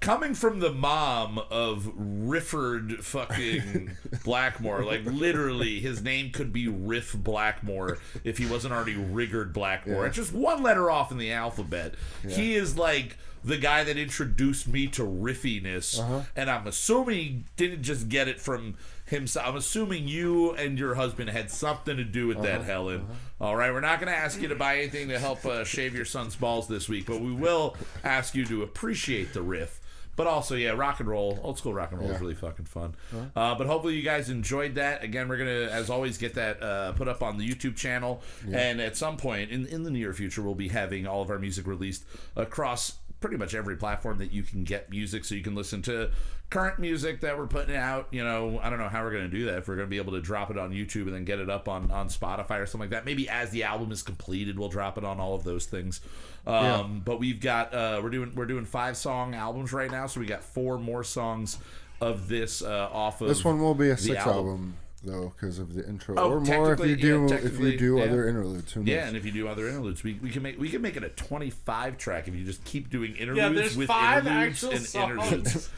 Coming from the mom of Rifford fucking Blackmore, like literally his name could be Riff Blackmore if he wasn't already Riggard Blackmore. It's just one letter off in the alphabet. He is like the guy that introduced me to riffiness, and I'm assuming he didn't just get it from himself. I'm assuming you and your husband had something to do with that, Helen. All right, we're not going to ask you to buy anything to help shave your son's balls this week, but we will ask you to appreciate the riff. But also, rock and roll, old school rock and roll is really fucking fun. But hopefully you guys enjoyed that. Again, we're going to, as always, get that put up on the YouTube channel. And at some point in the near future, we'll be having all of our music released across pretty much every platform that you can get music, so you can listen to current music that we're putting out. I don't know how we're going to do that, if we're going to be able to drop it on YouTube and then get it up on Spotify or something like that. Maybe as the album is completed, we'll drop it on all of those things. But we've got we're doing 5-song albums right now, so we got 4 more songs of this off of this one will be a 6 album though, because of the intro, or more if you do other interludes. And if you do other interludes, we can make it a 25 track if you just keep doing interludes with 5 interludes and interludes.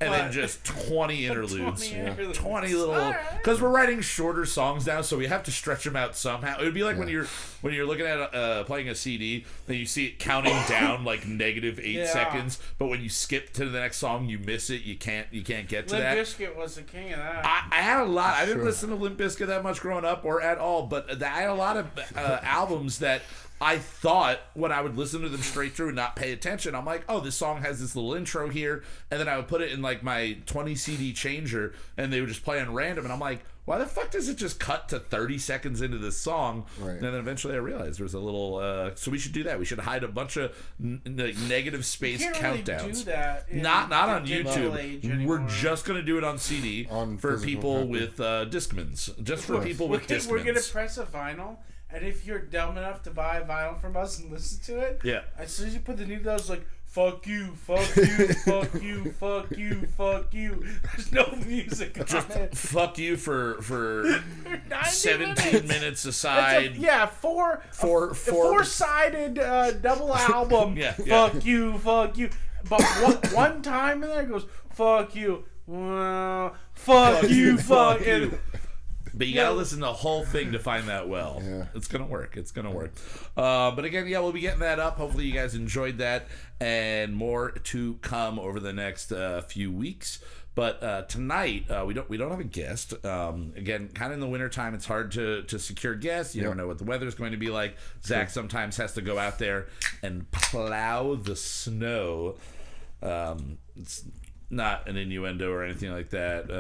And then just 20 interludes. 20 little... Because we're writing shorter songs now, so we have to stretch them out somehow. It would be like when you're looking at playing a CD, and you see it counting down like -8 seconds, but when you skip to the next song, you miss it. You can't get to that. Limp Bizkit was the king of that. I had a lot. I didn't listen to Limp Bizkit that much growing up, or at all, but I had a lot of albums that I thought when I would listen to them straight through and not pay attention, I'm like, oh, this song has this little intro here, and then I would put it in like my 20 CD changer, and they would just play on random, and I'm like, why the fuck does it just cut to 30 seconds into this song? And then eventually I realized there was a little so we should do that. We should hide a bunch of negative space countdowns. Really do that not on YouTube. We're just gonna do it on CD for people with Discmans. Just for people with Discmans. We're gonna press a vinyl. And if you're dumb enough to buy a vinyl from us and listen to it, as soon as you put the new notes, like, fuck you, fuck you, fuck you, fuck you, fuck you. There's no music on it. Fuck you for 17 minutes aside. Four-sided double album. Fuck you, fuck you. But one time in there it goes, fuck you, fuck you, fuck you. But you gotta listen to the whole thing to find that well. It's gonna work. But again, we'll be getting that up. Hopefully you guys enjoyed that, and more to come over the next few weeks. But tonight we don't have a guest. Again, kind of in the wintertime, it's hard to secure guests. You never know what the weather's going to be like. Zach sometimes has to go out there and plow the snow. It's not an innuendo or anything like that.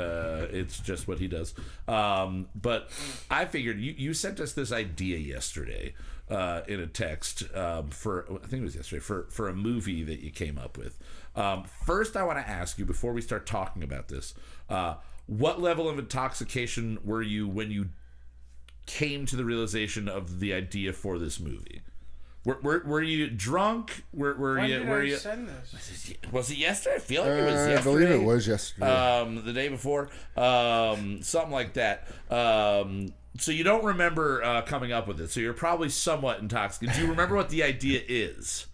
It's just what he does. But I figured you sent us this idea yesterday in a text for, I think it was yesterday, for a movie that you came up with. First, I want to ask you, before we start talking about this, what level of intoxication were you when you came to the realization of the idea for this movie? Were you drunk? Were you send this? Was it yesterday? I feel like it was yesterday. I believe it was yesterday. The day before, something like that. So you don't remember coming up with it. So you're probably somewhat intoxicated. Do you remember what the idea is?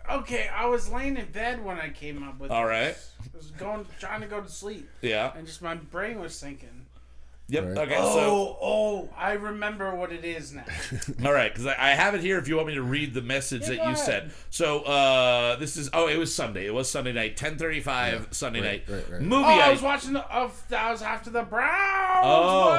Okay, I was laying in bed when I came up with it. All right. I was trying to go to sleep. Yeah. And just my brain was thinking. Yep. Right. Okay. I remember what it is now. All right, because I have it here if you want me to read the message that you sent. So this is it was Sunday. It was Sunday night, 10:35 Sunday night. Right. Movie. I was watching that was after the Browns. Oh,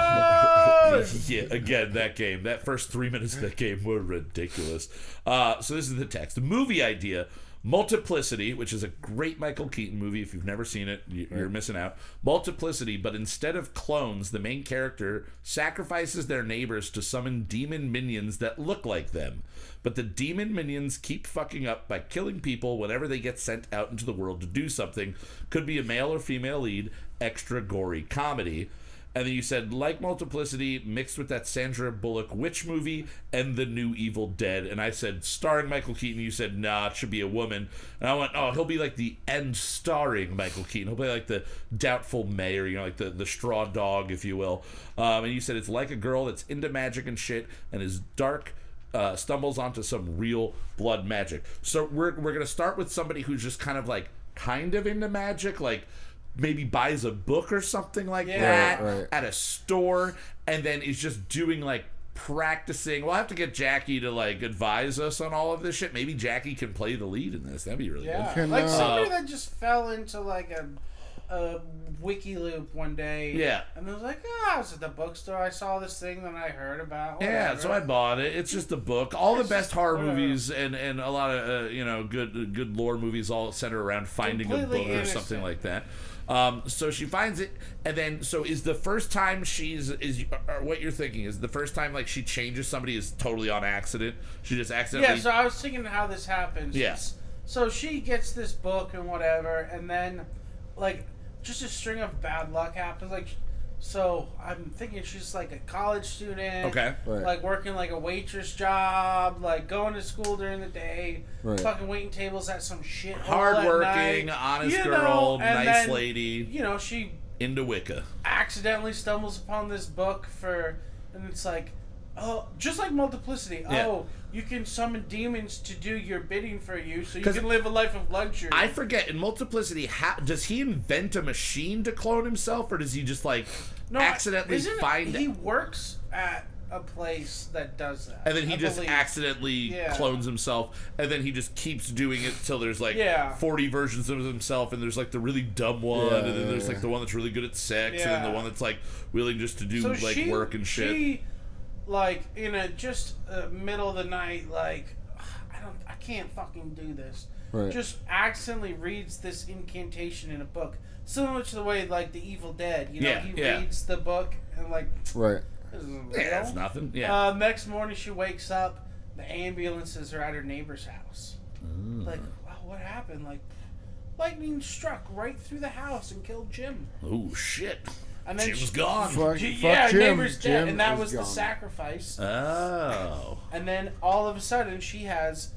yeah. Again, that game. That first 3 minutes of that game were ridiculous. So this is the text. The movie idea. Multiplicity, which is a great Michael Keaton movie. If you've never seen it, you're missing out. Multiplicity, but instead of clones, the main character sacrifices their neighbors to summon demon minions that look like them. But the demon minions keep fucking up by killing people whenever they get sent out into the world to do something. Could be a male or female lead, extra gory comedy. And then you said, like Multiplicity, mixed with that Sandra Bullock witch movie and the new Evil Dead. And I said, starring Michael Keaton. You said, nah, it should be a woman. And I went, oh, he'll be like the end starring Michael Keaton. He'll be like the doubtful mayor, like the straw dog, if you will. And you said it's like a girl that's into magic and shit and is dark, stumbles onto some real blood magic. So we're going to start with somebody who's just kind of into magic, like maybe buys a book or something like that at a store, and then is just doing practicing. We'll have to get Jackie to advise us on all of this shit. Maybe Jackie can play the lead in this. That'd be really good. Somebody that just fell into a wiki loop one day. Yeah. And it was I was at the bookstore. I saw this thing that I heard about. Whatever. Yeah, so I bought it. It's just a book. All the best horror movies and a lot of good lore movies all center around finding a book or something like that. So she finds it, and then is the first time what you're thinking is the first time she changes somebody is totally on accident. She just accidentally. Yeah. So I was thinking how this happens. Yes. So she gets this book and whatever, and then just a string of bad luck happens. So I'm thinking she's a college student. Okay. Right. Working a waitress job, going to school during the day, fucking waiting tables at some shit. Hardworking, honest girl, nice lady. She into Wicca. Accidentally stumbles upon this book and it's just like Multiplicity. Yeah. Oh, you can summon demons to do your bidding for you, so you can live a life of luxury. I forget, in Multiplicity, does he invent a machine to clone himself, or does he just accidentally find it? He works at a place that does that. And then he just accidentally clones himself, and then he just keeps doing it till there's 40 versions of himself, and there's the really dumb one, and then there's the one that's really good at sex, and then the one that's willing just to do work and shit. She, in a middle of the night, I can't fucking do this. Right. Just accidentally reads this incantation in a book, similar to the way the Evil Dead. He reads the book and right. Yeah, it's nothing. Yeah. Next morning she wakes up. The ambulances are at her neighbor's house. Wow, what happened? Lightning struck right through the house and killed Jim. Oh shit. And then Jim's gone. Fuck Jim. Neighbor's dead, Jim and that was gone. the sacrifice. Oh. And then all of a sudden she has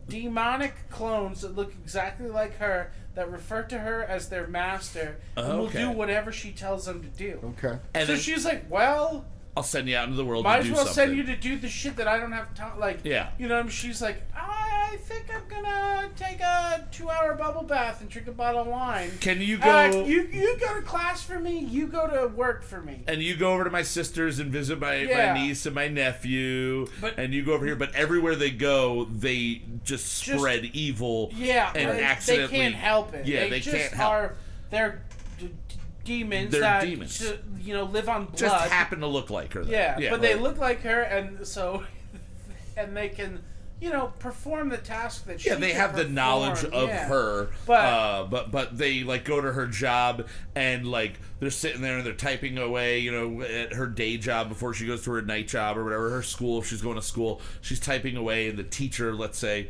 demonic clones that look exactly like her that refer to her as their master and will do whatever she tells them to do. Okay. And so she's well, I'll send you out into the world might to do as well something. send you to do the shit that I don't have time. She's I think I'm gonna take a 2-hour bubble bath and drink a bottle of wine. Can you go? You go to class for me. You go to work for me. And you go over to my sisters and visit my niece and my nephew. And you go over here, but everywhere they go, they just spread evil. Yeah, and accidentally. They can't help it. Yeah, they can't help. They're demons demons. live on blood. Just happen to look like her, though. Yeah, but they look like her, and so, and they can perform the task that she they have the knowledge of her, but they like go to her job and like they're sitting there and they're typing away, at her day job before she goes to her night job or whatever, her school, if she's going to school, she's typing away and the teacher, let's say,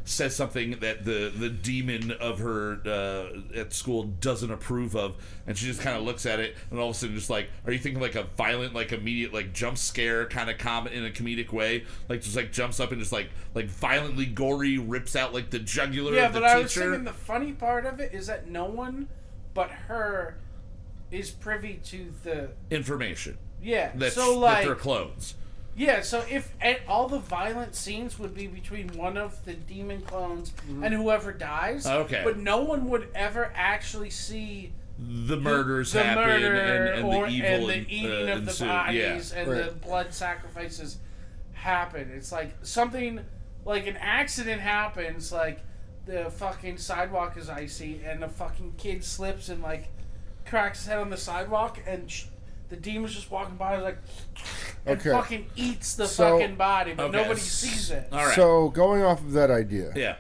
says something that the demon of her at school doesn't approve of, and she just kind of looks at it and all of a sudden just like, are you thinking like a violent, like immediate, like jump scare kind of comment in a comedic way, like just like jumps up and just like violently gory rips out like the jugular of the teacher? Yeah, but I was thinking the funny part of it is that no one but her is privy to the information. Yeah, that they're clones. Yeah, so if all the violent scenes would be between one of the demon clones and whoever dies, but no one would ever actually see the murders happen and the evil and the eating of the bodies and the blood sacrifices happen. It's like something like an accident happens, like the fucking sidewalk is icy and the fucking kid slips and like cracks his head on the sidewalk and the demon's just walking by like and fucking eats the fucking body, but nobody sees it. All right. So going off of that idea,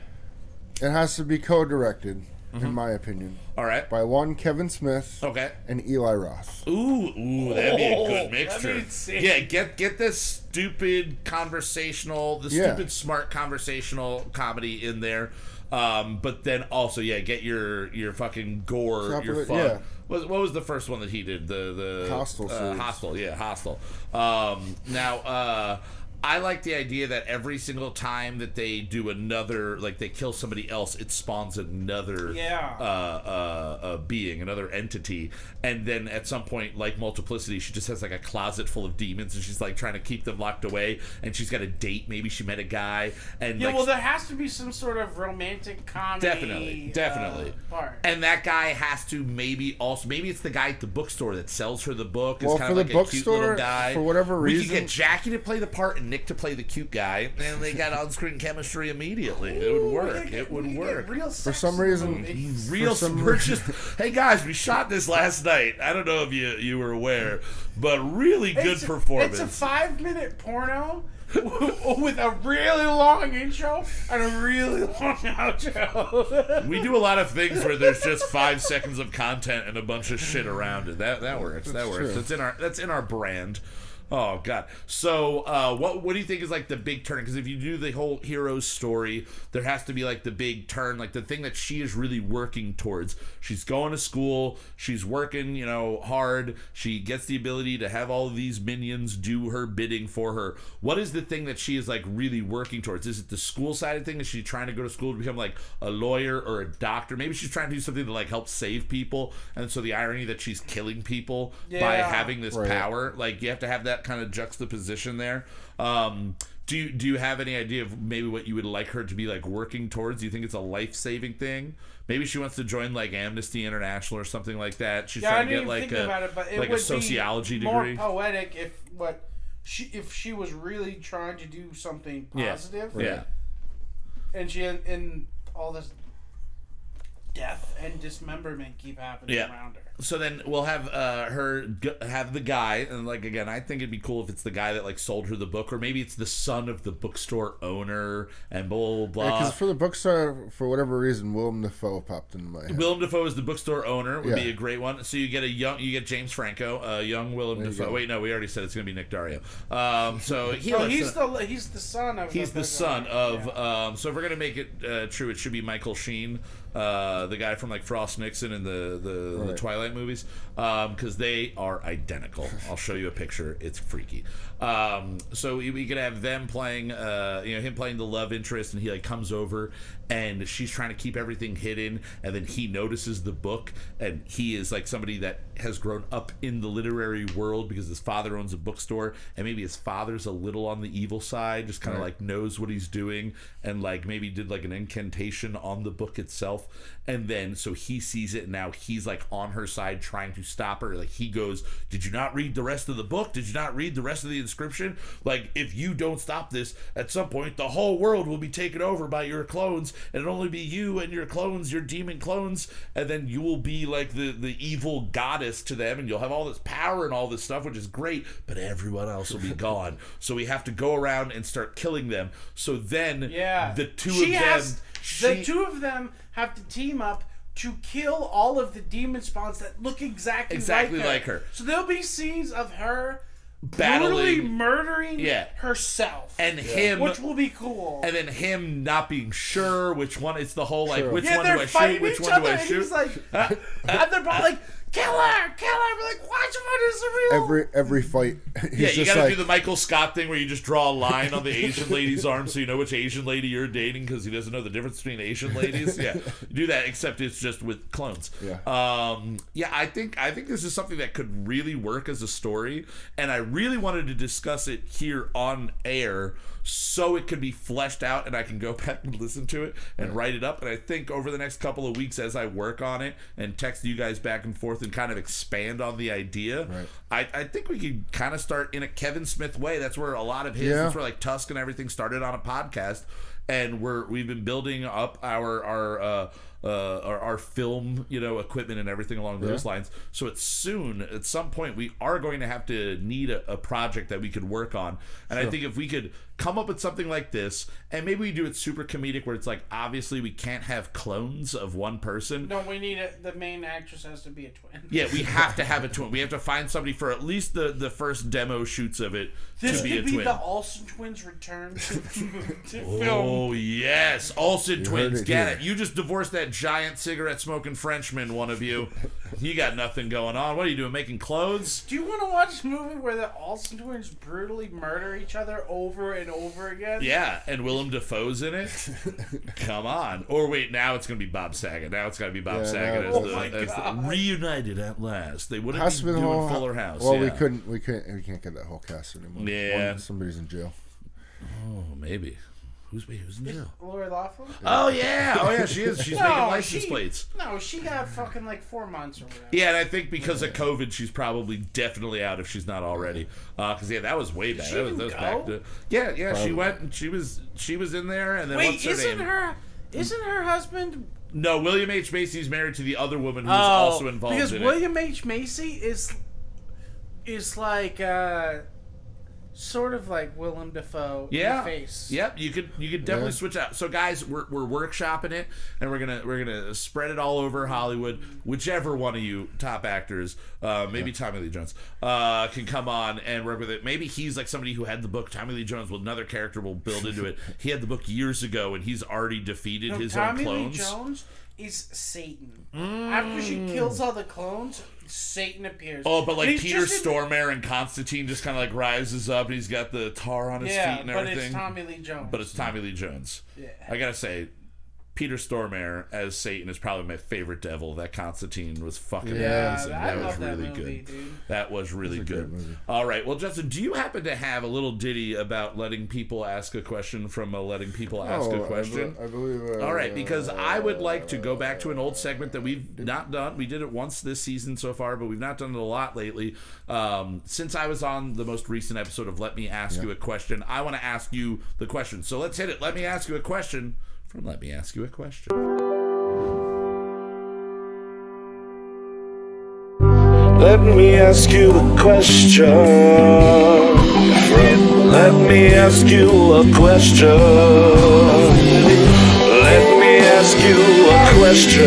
it has to be co-directed, in my opinion. All right. By one Kevin Smith. And Eli Roth. Ooh, that'd be a good mixture. Yeah, get this stupid conversational, stupid smart conversational comedy in there. But then also, get your fucking gore, your fun. Yeah. What was the first one that he did? The Hostel series. Hostel. Now, I like the idea that every single time that they do another, like they kill somebody else, it spawns another being, another entity, and then at some point, like Multiplicity, she just has like a closet full of demons, and she's like trying to keep them locked away, and she's got a date. Maybe she met a guy, and there has to be some sort of romantic comedy. Definitely. Part. And that guy has to maybe it's the guy at the bookstore that sells her the book. It's kind of like a cute little guy. For whatever reason, we could get Jackie to play the part and Nick to play the cute guy, and they got on-screen chemistry immediately. It would work. It would work. For some reason, hey guys, we shot this last night. I don't know if you were aware, but really good performance. It's a 5-minute porno with a really long intro and a really long outro. We do a lot of things where there's just 5 seconds of content and a bunch of shit around it. That works. That works. That's in our brand. Oh God! So, what do you think is like the big turn? Because if you do the whole hero's story, there has to be like the big turn, like the thing that she is really working towards. She's going to school. She's working, hard. She gets the ability to have all of these minions do her bidding for her. What is the thing that she is like really working towards? Is it the school side of thing? Is she trying to go to school to become like a lawyer or a doctor? Maybe she's trying to do something to like help save people. And so the irony that she's killing people by having this power, like you have to have that kind of juxtaposition there. Do you have any idea of maybe what you would like her to be like working towards? Do you think it's a life-saving thing? Maybe she wants to join like Amnesty International or something like that. She's trying to get like a sociology degree. More poetic if she was really trying to do something positive. And she and all this death and dismemberment keep happening around her. So then we'll have her have the guy, and like again, I think it'd be cool if it's the guy that like sold her the book, or maybe it's the son of the bookstore owner, and blah blah blah. Because for the bookstore, for whatever reason, Willem Dafoe popped into my head. Willem Dafoe is the bookstore owner. Would be a great one. So you get James Franco, young Willem Dafoe. Wait, no, we already said it's gonna be Nick Dario. So he's the son of. He's the son of. So if we're gonna make it true, it should be Michael Sheen. The guy from like Frost Nixon and the Twilight movies, because they are identical. I'll show you a picture. It's freaky. So we could have them playing, him playing the love interest, and he like comes over, and she's trying to keep everything hidden, and then he notices the book, and he is like somebody that has grown up in the literary world because his father owns a bookstore, and maybe his father's a little on the evil side, just kind of like knows what he's doing, and like maybe did like an incantation on the book itself. himself. And then, so he sees it, and now he's, like, on her side trying to stop her. Like, he goes, did you not read the rest of the book? Did you not read the rest of the inscription? Like, if you don't stop this, at some point, the whole world will be taken over by your clones, and it'll only be you and your clones, your demon clones, and then you will be, like, the evil goddess to them, and you'll have all this power and all this stuff, which is great, but everyone else will be gone. So we have to go around and start killing them. So then, the two of them have to team up to kill all of the demon spawns that look exactly like her. So there'll be scenes of her brutally murdering herself, and him, which will be cool. And then him not being sure which one. It's the whole like, which one do I shoot? Which one do I shoot? He's like, and they're both like, kill her! We're like, which one is the real? Every fight. You gotta do the Michael Scott thing where you just draw a line on the Asian lady's arm so you know which Asian lady you're dating because he doesn't know the difference between Asian ladies. Yeah, do that, except it's just with clones. I think this is something that could really work as a story, and I really wanted to discuss it here on air so it could be fleshed out and I can go back and listen to it and write it up. And I think over the next couple of weeks as I work on it and text you guys back and forth and kind of expand on the idea, I think we could kind of start in a Kevin Smith way. That's where a lot of his, that's where like Tusk and everything started on a podcast. And we've been building up our film, equipment and everything along those lines. So it's soon, at some point, we are going to have to need a project that we could work on. And I think if we could come up with something like this, and maybe we do it super comedic, where it's like, obviously we can't have clones of one person. No, we need the main actress has to be a twin. Yeah, we have to have a twin. We have to find somebody for at least the first demo shoots of it this to be a twin. This could be the Olsen twins' return to film. Oh, yes. Olsen twins. Get it. You just divorced that giant cigarette-smoking Frenchman, one of you. You got nothing going on. What are you doing, making clothes? Do you want to watch a movie where the Olsen twins brutally murder each other over and over again? Yeah, and Willem Dafoe's in it? Come on. Or wait, now it's going to be Bob Saget. Now it's got to be Bob Saget as the reunited at last. They wouldn't be doing Fuller House. Well, we can't get that whole cast anymore. Yeah. Somebody's in jail. Oh, maybe. Who's in jail? Lori Loughlin? Oh, yeah, she is. She's making license plates. No, she got fucking like 4 months or whatever. Yeah, and I think because of COVID, she's probably definitely out if she's not already. Because that was way back. That was back to. Yeah, probably. She went. And she was in there, and then wait, isn't her husband? No, William H. Macy's married to the other woman who's also involved in it. Because William H. Macy is like. Sort of like Willem Dafoe in the face. Yep, you could definitely switch out. So guys, we're workshopping it, and we're gonna spread it all over Hollywood. Whichever one of you top actors, maybe Tommy Lee Jones, can come on and work with it. Maybe he's like somebody who had the book. Tommy Lee Jones, another character will build into it. He had the book years ago, and he's already defeated his own clones. Tommy Lee Jones is Satan. After she kills all the clones, Satan appears. Oh, but like Peter Stormare and Constantine just kind of like rises up, and he's got the tar on his feet and everything. But it's Tommy Lee Jones. Yeah. I gotta say, Peter Stormare as Satan is probably my favorite devil. That Constantine was fucking amazing. That was really good. Dude. That was really good. All right. Well, Justin, do you happen to have a little ditty about letting people ask a question from a letting people ask a question? I believe. All right, because I would like to go back to an old segment that we've not done. We did it once this season so far, but we've not done it a lot lately. Since I was on the most recent episode of Let Me Ask You a Question, I want to ask you the question. So let's hit it. Let me ask you a question. Let me ask you a question. Let me ask you a question. Let me ask you a question. Let me ask you a question.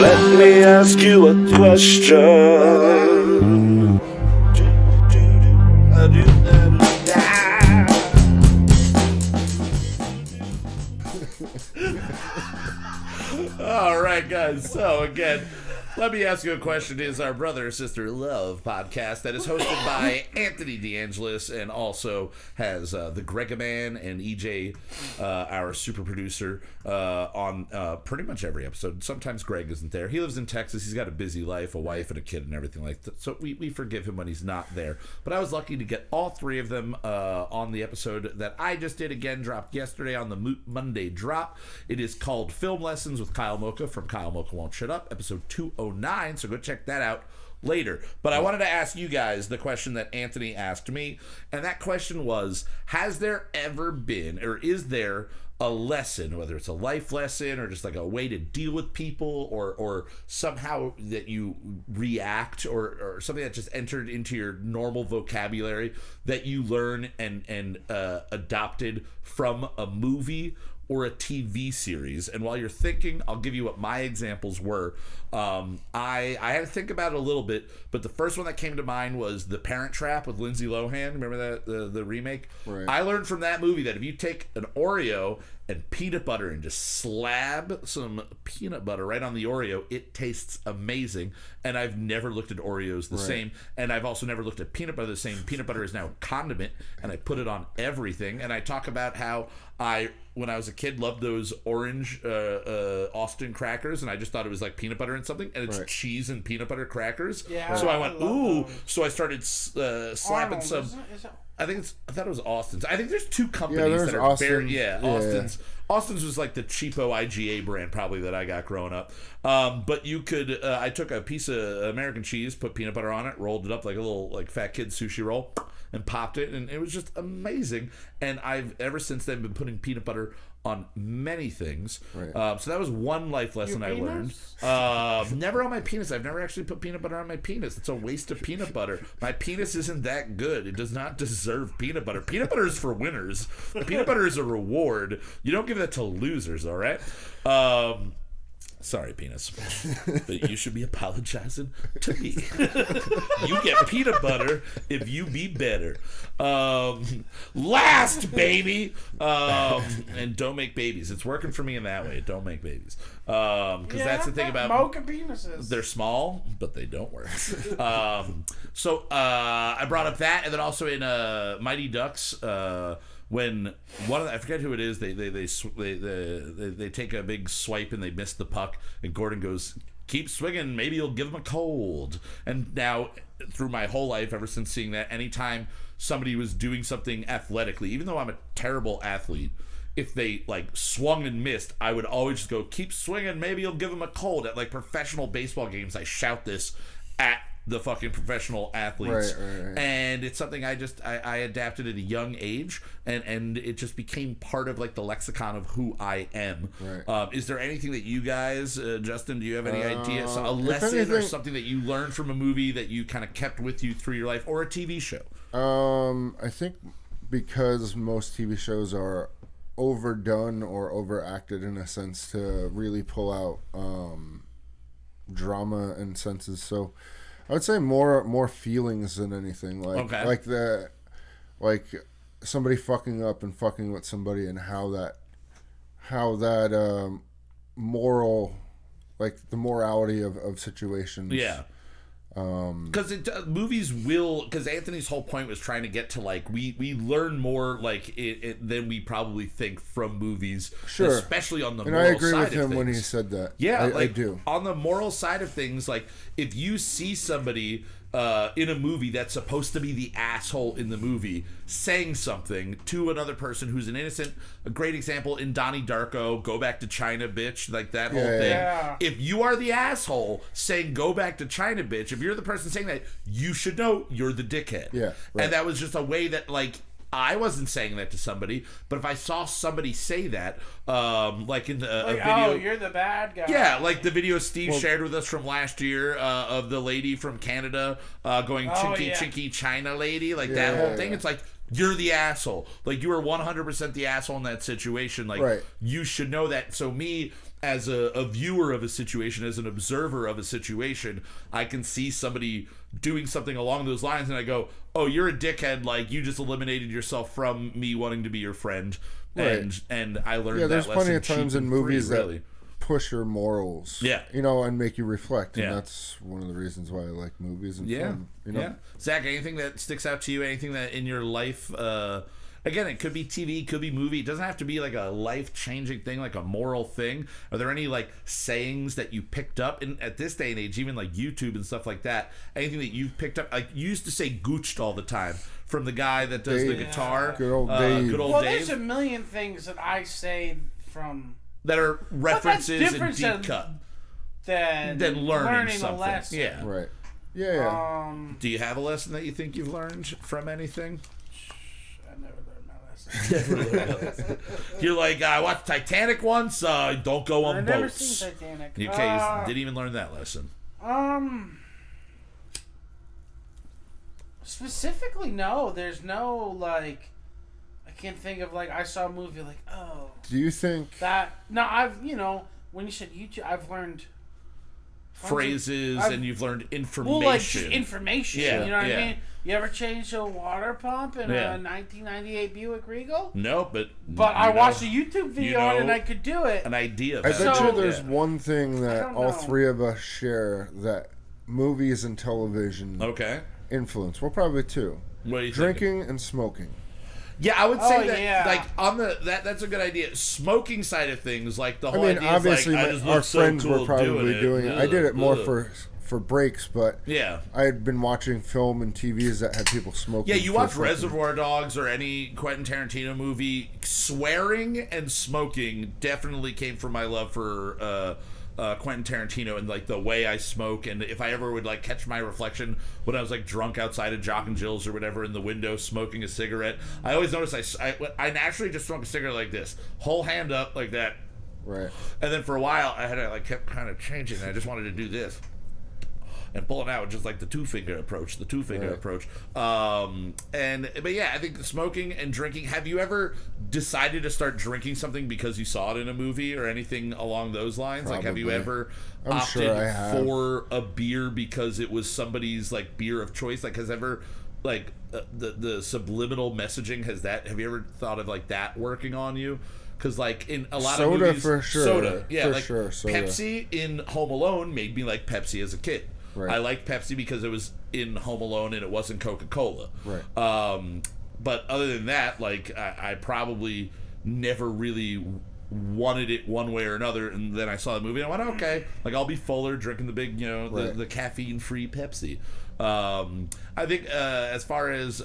Let me ask you a question. All right, guys. So again, Let Me Ask You a Question is our brother or sister love podcast that is hosted by Anthony DeAngelis and also has the Gregaman and EJ, our super producer, on pretty much every episode. Sometimes Greg isn't there. He lives in Texas. He's got a busy life, a wife and a kid and everything like that. So we forgive him when he's not there. But I was lucky to get all three of them on the episode that I just did. Again, dropped yesterday on the Monday drop. It is called Film Lessons with Kyle Moucha from Kyle Moucha Won't Shut Up, episode 209. So go check that out later. But I wanted to ask you guys the question that Anthony asked me, and that question was, has there ever been, or is there a lesson, whether it's a life lesson or just like a way to deal with people, or somehow that you react, or something that just entered into your normal vocabulary that you learn and adopted from a movie or a TV series? And while you're thinking, I'll give you what my examples were. I had to think about it a little bit, but the first one that came to mind was The Parent Trap with Lindsay Lohan. Remember that, the remake? Right. I learned from that movie that if you take an Oreo and peanut butter and just slab some peanut butter right on the Oreo, it tastes amazing. And I've never looked at Oreos the same. And I've also never looked at peanut butter the same. Peanut butter is now a condiment, and I put it on everything. And I talk about how when I was a kid, loved those orange Austin crackers, and I just thought it was like peanut butter and something, and it's cheese and peanut butter crackers. Yeah, so I went, ooh. Those. So I started slapping Arnold, some. Is it? I thought it was Austin's. I think there's two companies that are Austin's. Austin's. Austin's was like the cheapo IGA brand probably that I got growing up. But you could, I took a piece of American cheese, put peanut butter on it, rolled it up like a little like fat kid sushi roll, and popped it, and it was just amazing. And I've ever since then been putting peanut butter on many things. Right. So that was one life lesson I learned. Never on my penis. I've never actually put peanut butter on my penis. It's a waste of peanut butter. My penis isn't that good. It does not deserve peanut butter. Peanut butter is for winners. Peanut butter is a reward. You don't give that to losers, all right? Sorry, penis. But you should be apologizing to me. You get peanut butter if you be better. Last, baby. And don't make babies. It's working for me in that way. Don't make babies. Because that's the thing about mocha penises. They're small, but they don't work. So I brought up that, and then also in Mighty Ducks, when one of I forget who it is, they take a big swipe and they miss the puck, and Gordon goes, "Keep swinging, maybe you'll give him a cold." And now, through my whole life, ever since seeing that, anytime somebody was doing something athletically, even though I'm a terrible athlete, if they like swung and missed, I would always just go, "Keep swinging, maybe you'll give him a cold." At like professional baseball games, I shout this at the fucking professional athletes. Right. And it's something I adapted at a young age, and it just became part of like the lexicon of who I am. Right. Is there anything that you guys, Justin, do you have any idea, a lesson or something that you learned from a movie that you kind of kept with you through your life, or a TV show? I think because most TV shows are overdone or overacted in a sense to really pull out drama and senses, so I would say more feelings than anything. Like somebody fucking up and fucking with somebody, and how that moral, like the morality of situations. Yeah. Because movies will, because Anthony's whole point was trying to get to like we learn more like it than we probably think from movies, sure, especially on the and moral I agree side with him of when he things. said that. Yeah, I do. On the moral side of things, like if you see somebody in a movie that's supposed to be the asshole in the movie saying something to another person who's an innocent, a great example in Donnie Darko, "Go back to China, bitch," like that whole thing. Yeah. If you are the asshole saying "Go back to China, bitch," if you're the person saying that, you should know you're the dickhead. Yeah, right. And that was just a way that like I wasn't saying that to somebody, but if I saw somebody say that, like in a video, "Oh, you're the bad guy." Yeah, like the video Steve shared with us from last year of the lady from Canada going chinky China lady, like that whole thing. It's like, you're the asshole. Like, you are 100% the asshole in that situation. Like, you should know that. So me, as a viewer of a situation, as an observer of a situation, I can see somebody doing something along those lines, and I go, "Oh, you're a dickhead. Like, you just eliminated yourself from me wanting to be your friend." And I learned that there's lesson plenty of times in movies that push your morals. Yeah. And make you reflect. And Yeah. that's one of the reasons why I like movies and film. Yeah. Zach, anything that sticks out to you? Anything that in your life? Again, it could be TV, could be movie. It doesn't have to be like a life-changing thing, like a moral thing. Are there any like sayings that you picked up at this day and age, even like YouTube and stuff like that? Anything that you've picked up? Like you used to say "gooched" all the time from the guy that does the guitar. Good old Dave. Well, there's a million things that I say from that are references and deep cut than learning something. A lesson. Yeah. Right. Yeah. Do you have a lesson that you think you've learned from anything? You're like, I watched Titanic once. Don't go on boats. I've never seen Titanic. You didn't even learn that lesson. Specifically, no. There's no like. I can't think of like I saw a movie like Do you think that? No, I've when you said YouTube, I've learned phrases and you've learned information. Well, like just information. Yeah, you know what I mean. You ever changed a water pump in a 1998 Buick Regal? No, but I watched a YouTube video on it and I could do it. An idea. I bet you there's one thing that all three of us share that movies and television influence. Well, probably two. What are you Drinking thinking? and smoking. Yeah, I would say that like on that's a good idea. Smoking side of things, like the whole idea obviously is like, our friends were probably doing it. I did it more for breaks, but I had been watching film and TVs that had people smoking. Yeah, you watch Reservoir Dogs or any Quentin Tarantino movie, swearing and smoking definitely came from my love for Quentin Tarantino and like the way I smoke, and if I ever would like catch my reflection when I was like drunk outside of Jock and Jill's or whatever in the window smoking a cigarette, I always notice I naturally just smoke a cigarette like this, whole hand up like that, right? And then for a while I had to like kept kind of changing, and I just wanted to do this and pulling out just like the two-finger approach. But yeah, I think smoking and drinking. Have you ever decided to start drinking something because you saw it in a movie or anything along those lines? Probably. Like, have you ever opted for a beer because it was somebody's like beer of choice? Like, has ever like the subliminal messaging have you ever thought of like that working on you? Because like in a lot of movies, for sure. Soda. Pepsi in Home Alone made me like Pepsi as a kid. Right. I liked Pepsi because it was in Home Alone and it wasn't Coca-Cola. Right. But other than that, like I probably never really wanted it one way or another. And then I saw the movie and I went, okay, like I'll be fuller drinking the big, the caffeine-free Pepsi. I think as far as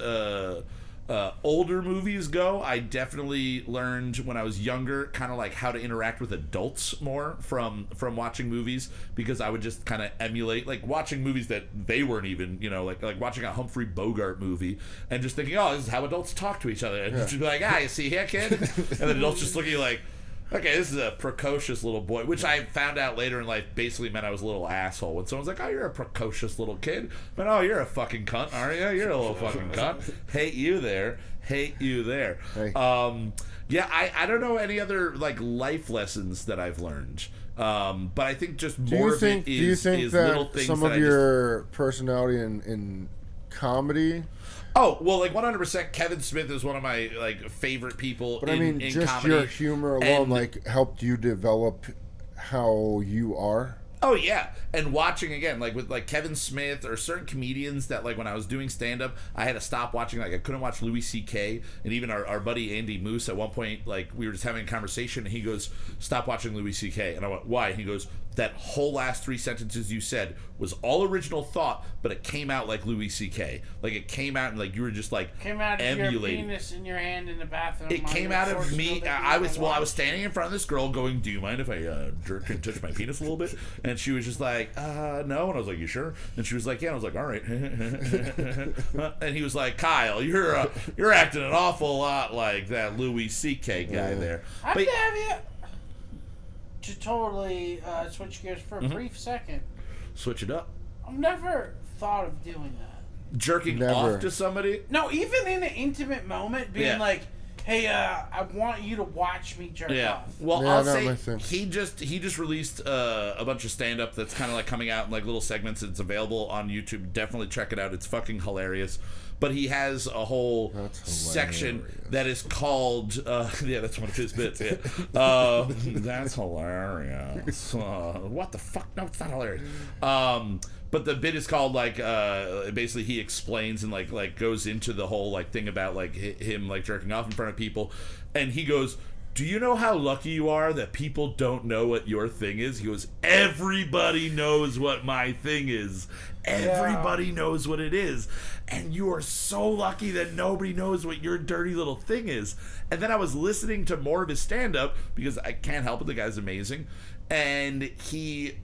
older movies go, I definitely learned when I was younger kind of like how to interact with adults more from watching movies, because I would just kind of emulate like watching movies that they weren't even, like watching a Humphrey Bogart movie and just thinking, oh, this is how adults talk to each other, and just be like, you see here, kid, and then adults just looking like, okay, this is a precocious little boy, which I found out later in life basically meant I was a little asshole. When someone's like, oh, you're a precocious little kid. But, oh, you're a fucking cunt, aren't you? You're a little fucking cunt. Hate you there. Hey. I don't know any other, like, life lessons that I've learned. But I think just more of it is little things. Do you think that some of your personality in comedy... Oh, well, like 100%, Kevin Smith is one of my like favorite people. But I mean, just comedy. Your humor alone, like, helped you develop how you are. Oh yeah, and watching again, like with like Kevin Smith or certain comedians that like when I was doing stand up, I had to stop watching. Like I couldn't watch Louis C.K. and even our buddy Andy Moose. At one point, like we were just having a conversation, and he goes, "Stop watching Louis C.K." And I went, "Why?" And he goes, "That whole last 3 sentences you said was all original thought, but it came out like Louis C.K. Like it came out and like you were just like came out of emulating. Your penis in your hand in the bathroom. It came out of me. I was standing in front of this girl, going, "Do you mind if I jerk and touch my penis a little bit?" And she was just like, "No." And I was like, "You sure?" And she was like, "Yeah." And I was like, "All right." And he was like, "Kyle, you're acting an awful lot like that Louis C.K. guy there." I have you to totally switch gears for a brief second. Switch it up. I've never thought of doing that. Jerking off to somebody? No, even in an intimate moment, being like, "Hey, I want you to watch me jerk off." Well, I'll say he just released a bunch of stand up that's kind of like coming out in like little segments. It's available on YouTube. Definitely check it out. It's fucking hilarious. but he has a whole section that is called yeah, that's one of his bits. Yeah. That's hilarious. What the fuck? No, it's not hilarious. But the bit is called like basically he explains and like goes into the whole like thing about like him like jerking off in front of people, and he goes, do you know how lucky you are that people don't know what your thing is? He goes, everybody knows what my thing is. Everybody knows what it is. And you are so lucky that nobody knows what your dirty little thing is. And then I was listening to more of his stand-up because I can't help it. The guy's amazing. And he,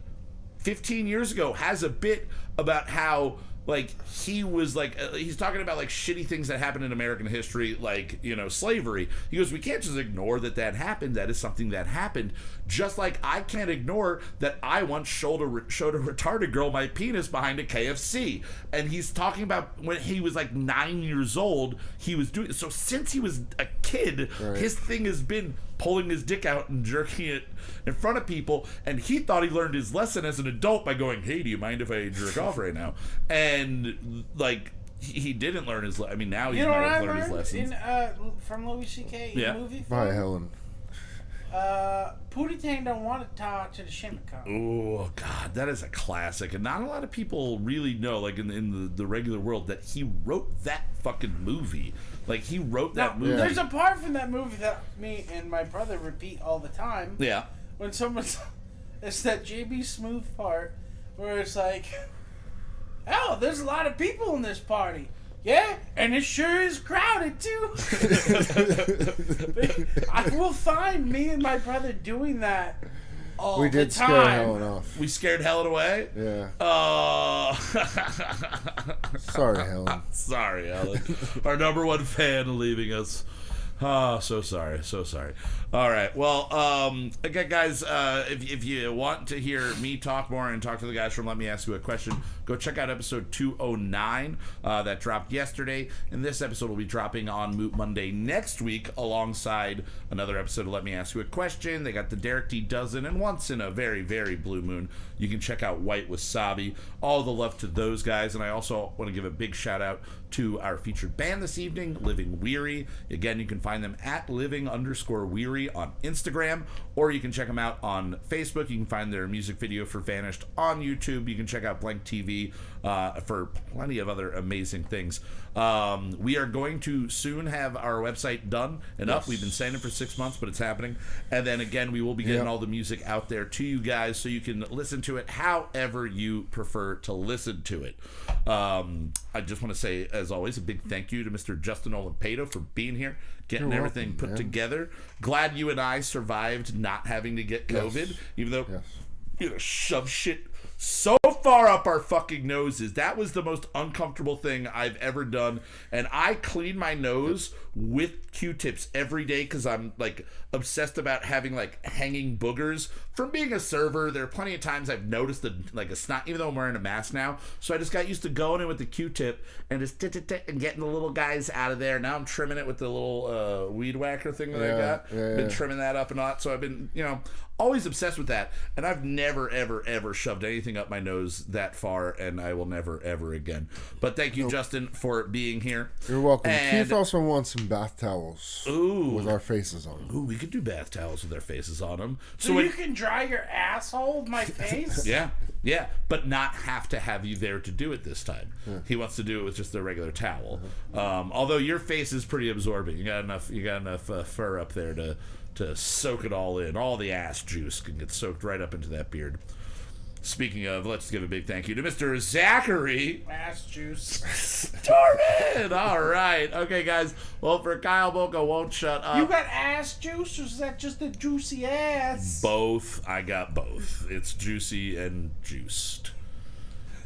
15 years ago, has a bit about how like he was like he's talking about like shitty things that happened in American history, like, you know, slavery. He goes, we can't just ignore that happened. That is something that happened, just like I can't ignore that I once showed a retarded girl my penis behind a KFC. And he's talking about when he was like 9 years old, he was doing so. Since he was a kid, his thing has been pulling his dick out and jerking it in front of people, and he thought he learned his lesson as an adult by going, hey, do you mind if I jerk off right now? And like he didn't learn his I mean, now he might have learned his lessons from Louis C.K. in the movie. Bye, Helen. Pootie Tang don't want to talk to the Shimmick. Oh God, that is a classic, and not a lot of people really know, like in the regular world, that he wrote that fucking movie. Like he wrote that movie. There's a part from that movie that me and my brother repeat all the time. Yeah. When someone's, it's that JB Smooth part where it's like, oh, there's a lot of people in this party. Yeah, and it sure is crowded too. I will find me and my brother doing that all the time. We did scare Helen off. We scared Helen away? Yeah. Sorry, Helen. Sorry, Helen. Our number one fan leaving us. Oh, so sorry. All right. Well, again, guys, if you want to hear me talk more and talk to the guys from Let Me Ask You a Question, go check out episode 209 that dropped yesterday. And this episode will be dropping on Moot Monday next week alongside another episode of Let Me Ask You a Question. They got the Derek D. Dozen, and once in a very, very blue moon, you can check out White Wasabi. All the love to those guys. And I also want to give a big shout out to our featured band this evening, Living Weary. Again, you can find them at living_weary on Instagram, or you can check them out on Facebook. You can find their music video for Vanished on YouTube. You can check out Blank TV for plenty of other amazing things. We are going to soon have our website done and up. We've been saying it for 6 months, but it's happening. And then again, we will be getting all the music out there to you guys so you can listen to it however you prefer to listen to it. I just want to say, as always, a big thank you to Mr. Justin Olimpado for being here, getting everything put together. Glad you and I survived not having to get COVID, even though you know, shove shit so far up our fucking noses. That was the most uncomfortable thing I've ever done. And I clean my nose with Q-tips every day because I'm like obsessed about having like hanging boogers. From being a server, there are plenty of times I've noticed like a snot, even though I'm wearing a mask now. So I just got used to going in with the Q-tip and just and getting the little guys out of there. Now I'm trimming it with the little weed whacker thing that I got. Been trimming that up and all. So I've been, you know, always obsessed with that. And I've never, ever shoved anything up my nose that far, and I will never, ever again. But thank you, Justin, for being here. You're welcome. And Keith also wants some bath towels with our faces on them. Ooh, we could do bath towels with our faces on them. So you can dry your asshole with my face? Yeah, but not have to have you there to do it this time. He wants to do it with just a regular towel. Although your face is pretty absorbing. You got enough fur up there to soak it all in. All the ass juice can get soaked right up into that beard. Speaking of, let's give a big thank you to Mr. Zachary. Ass juice. Darn it! All right. Okay, guys. Well, for Kyle Boca won't shut up. You got ass juice, or is that just a juicy ass? Both. I got both. It's juicy and juiced.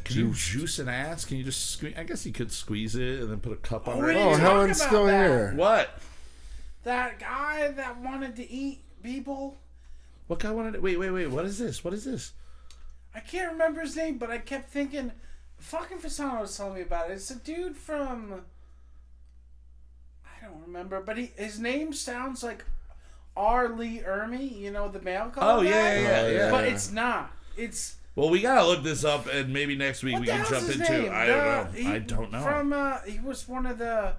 Can you juice an ass? Can you just squeeze? I guess you could squeeze it and then put a cup on it. Oh, Helen's still here. What? That guy that wanted to eat people. What guy wanted to... Wait. What is this? I can't remember his name, but I kept thinking... Fucking Fasano was telling me about it. It's a dude from... I don't remember, but his name sounds like R. Lee Ermey, you know, the mail call guy? Yeah. But it's not. It's... Well, we gotta look this up, and maybe next week we can jump into it. I don't know. From he was one of the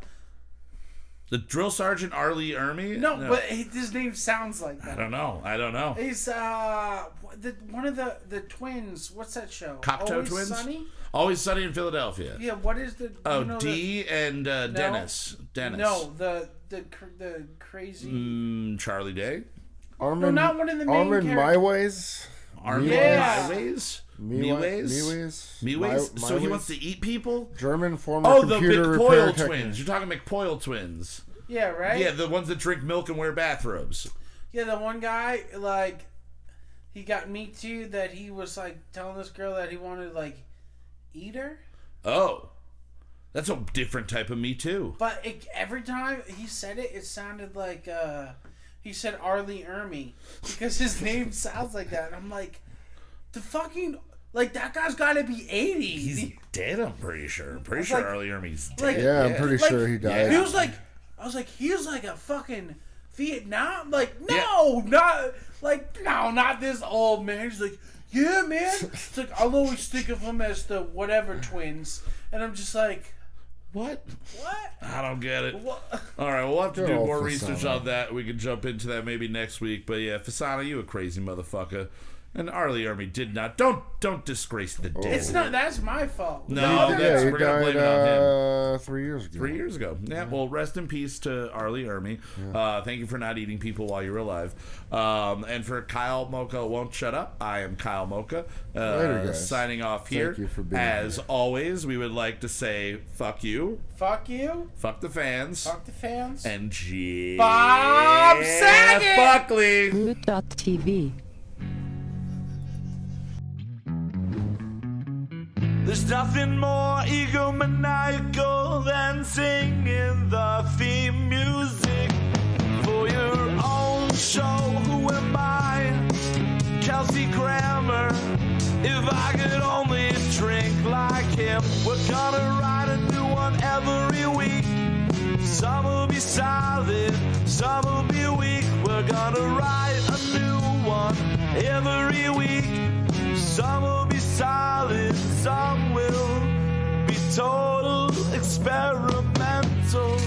drill sergeant Arlie Ermy. No, but his name sounds like that. I don't know. He's one of the twins. What's that show? Cocteau Twins. Sunny? Always Sunny in Philadelphia. Yeah. What is the? Dee and Dennis. No, the crazy. Charlie Day. Armin, not one of the main Armin characters. Miways. Miways? So he wants to eat people? German former computer repair McPoyle twins. You're talking McPoyle twins. Yeah, right? Yeah, the ones that drink milk and wear bathrobes. Yeah, the one guy, like, he got Me Too that he was, like, telling this girl that he wanted to, like, eat her. Oh. That's a different type of Me Too. But every time he said it, it sounded like, he said Arlie Ermy. Because his name sounds like that. And I'm like, the fucking... Like, that guy's got to be 80. He's dead, I'm pretty sure. I'm pretty sure Arlie Ermy's dead. I'm pretty sure he died. He was like... I was like, he was like a fucking Vietnam. Like, no, not this old man. He's like, yeah, man. It's like, I'll always think of him as the whatever twins. And I'm just like... What? I don't get it. What? All right, we'll have to do more research on that. We can jump into that maybe next week. But yeah, Fasana, you a crazy motherfucker. And Arlie Ermy did not. Don't disgrace the dead. It's not. That's my fault. No, he we're gonna blame it on him. 3 years ago. 3 years ago. Yeah. Well, rest in peace to Arlie Ermy. Yeah. Thank you for not eating people while you were alive. And for Kyle Mocha won't shut up. I am Kyle Mocha. Later, guys. Signing off here. Thank you for being As here. always, we would like to say fuck you. Fuck you. Fuck the fans. Fuck the fans. And Bob Saget. Buckley. Root.tv. There's nothing more egomaniacal than singing the theme music for your own show. Who am I? Kelsey Grammer. If I could only drink like him, we're gonna write a new one every week. Some will be solid, some will be weak. We're gonna write a new one every week. Some will be solid, some will be total experimental.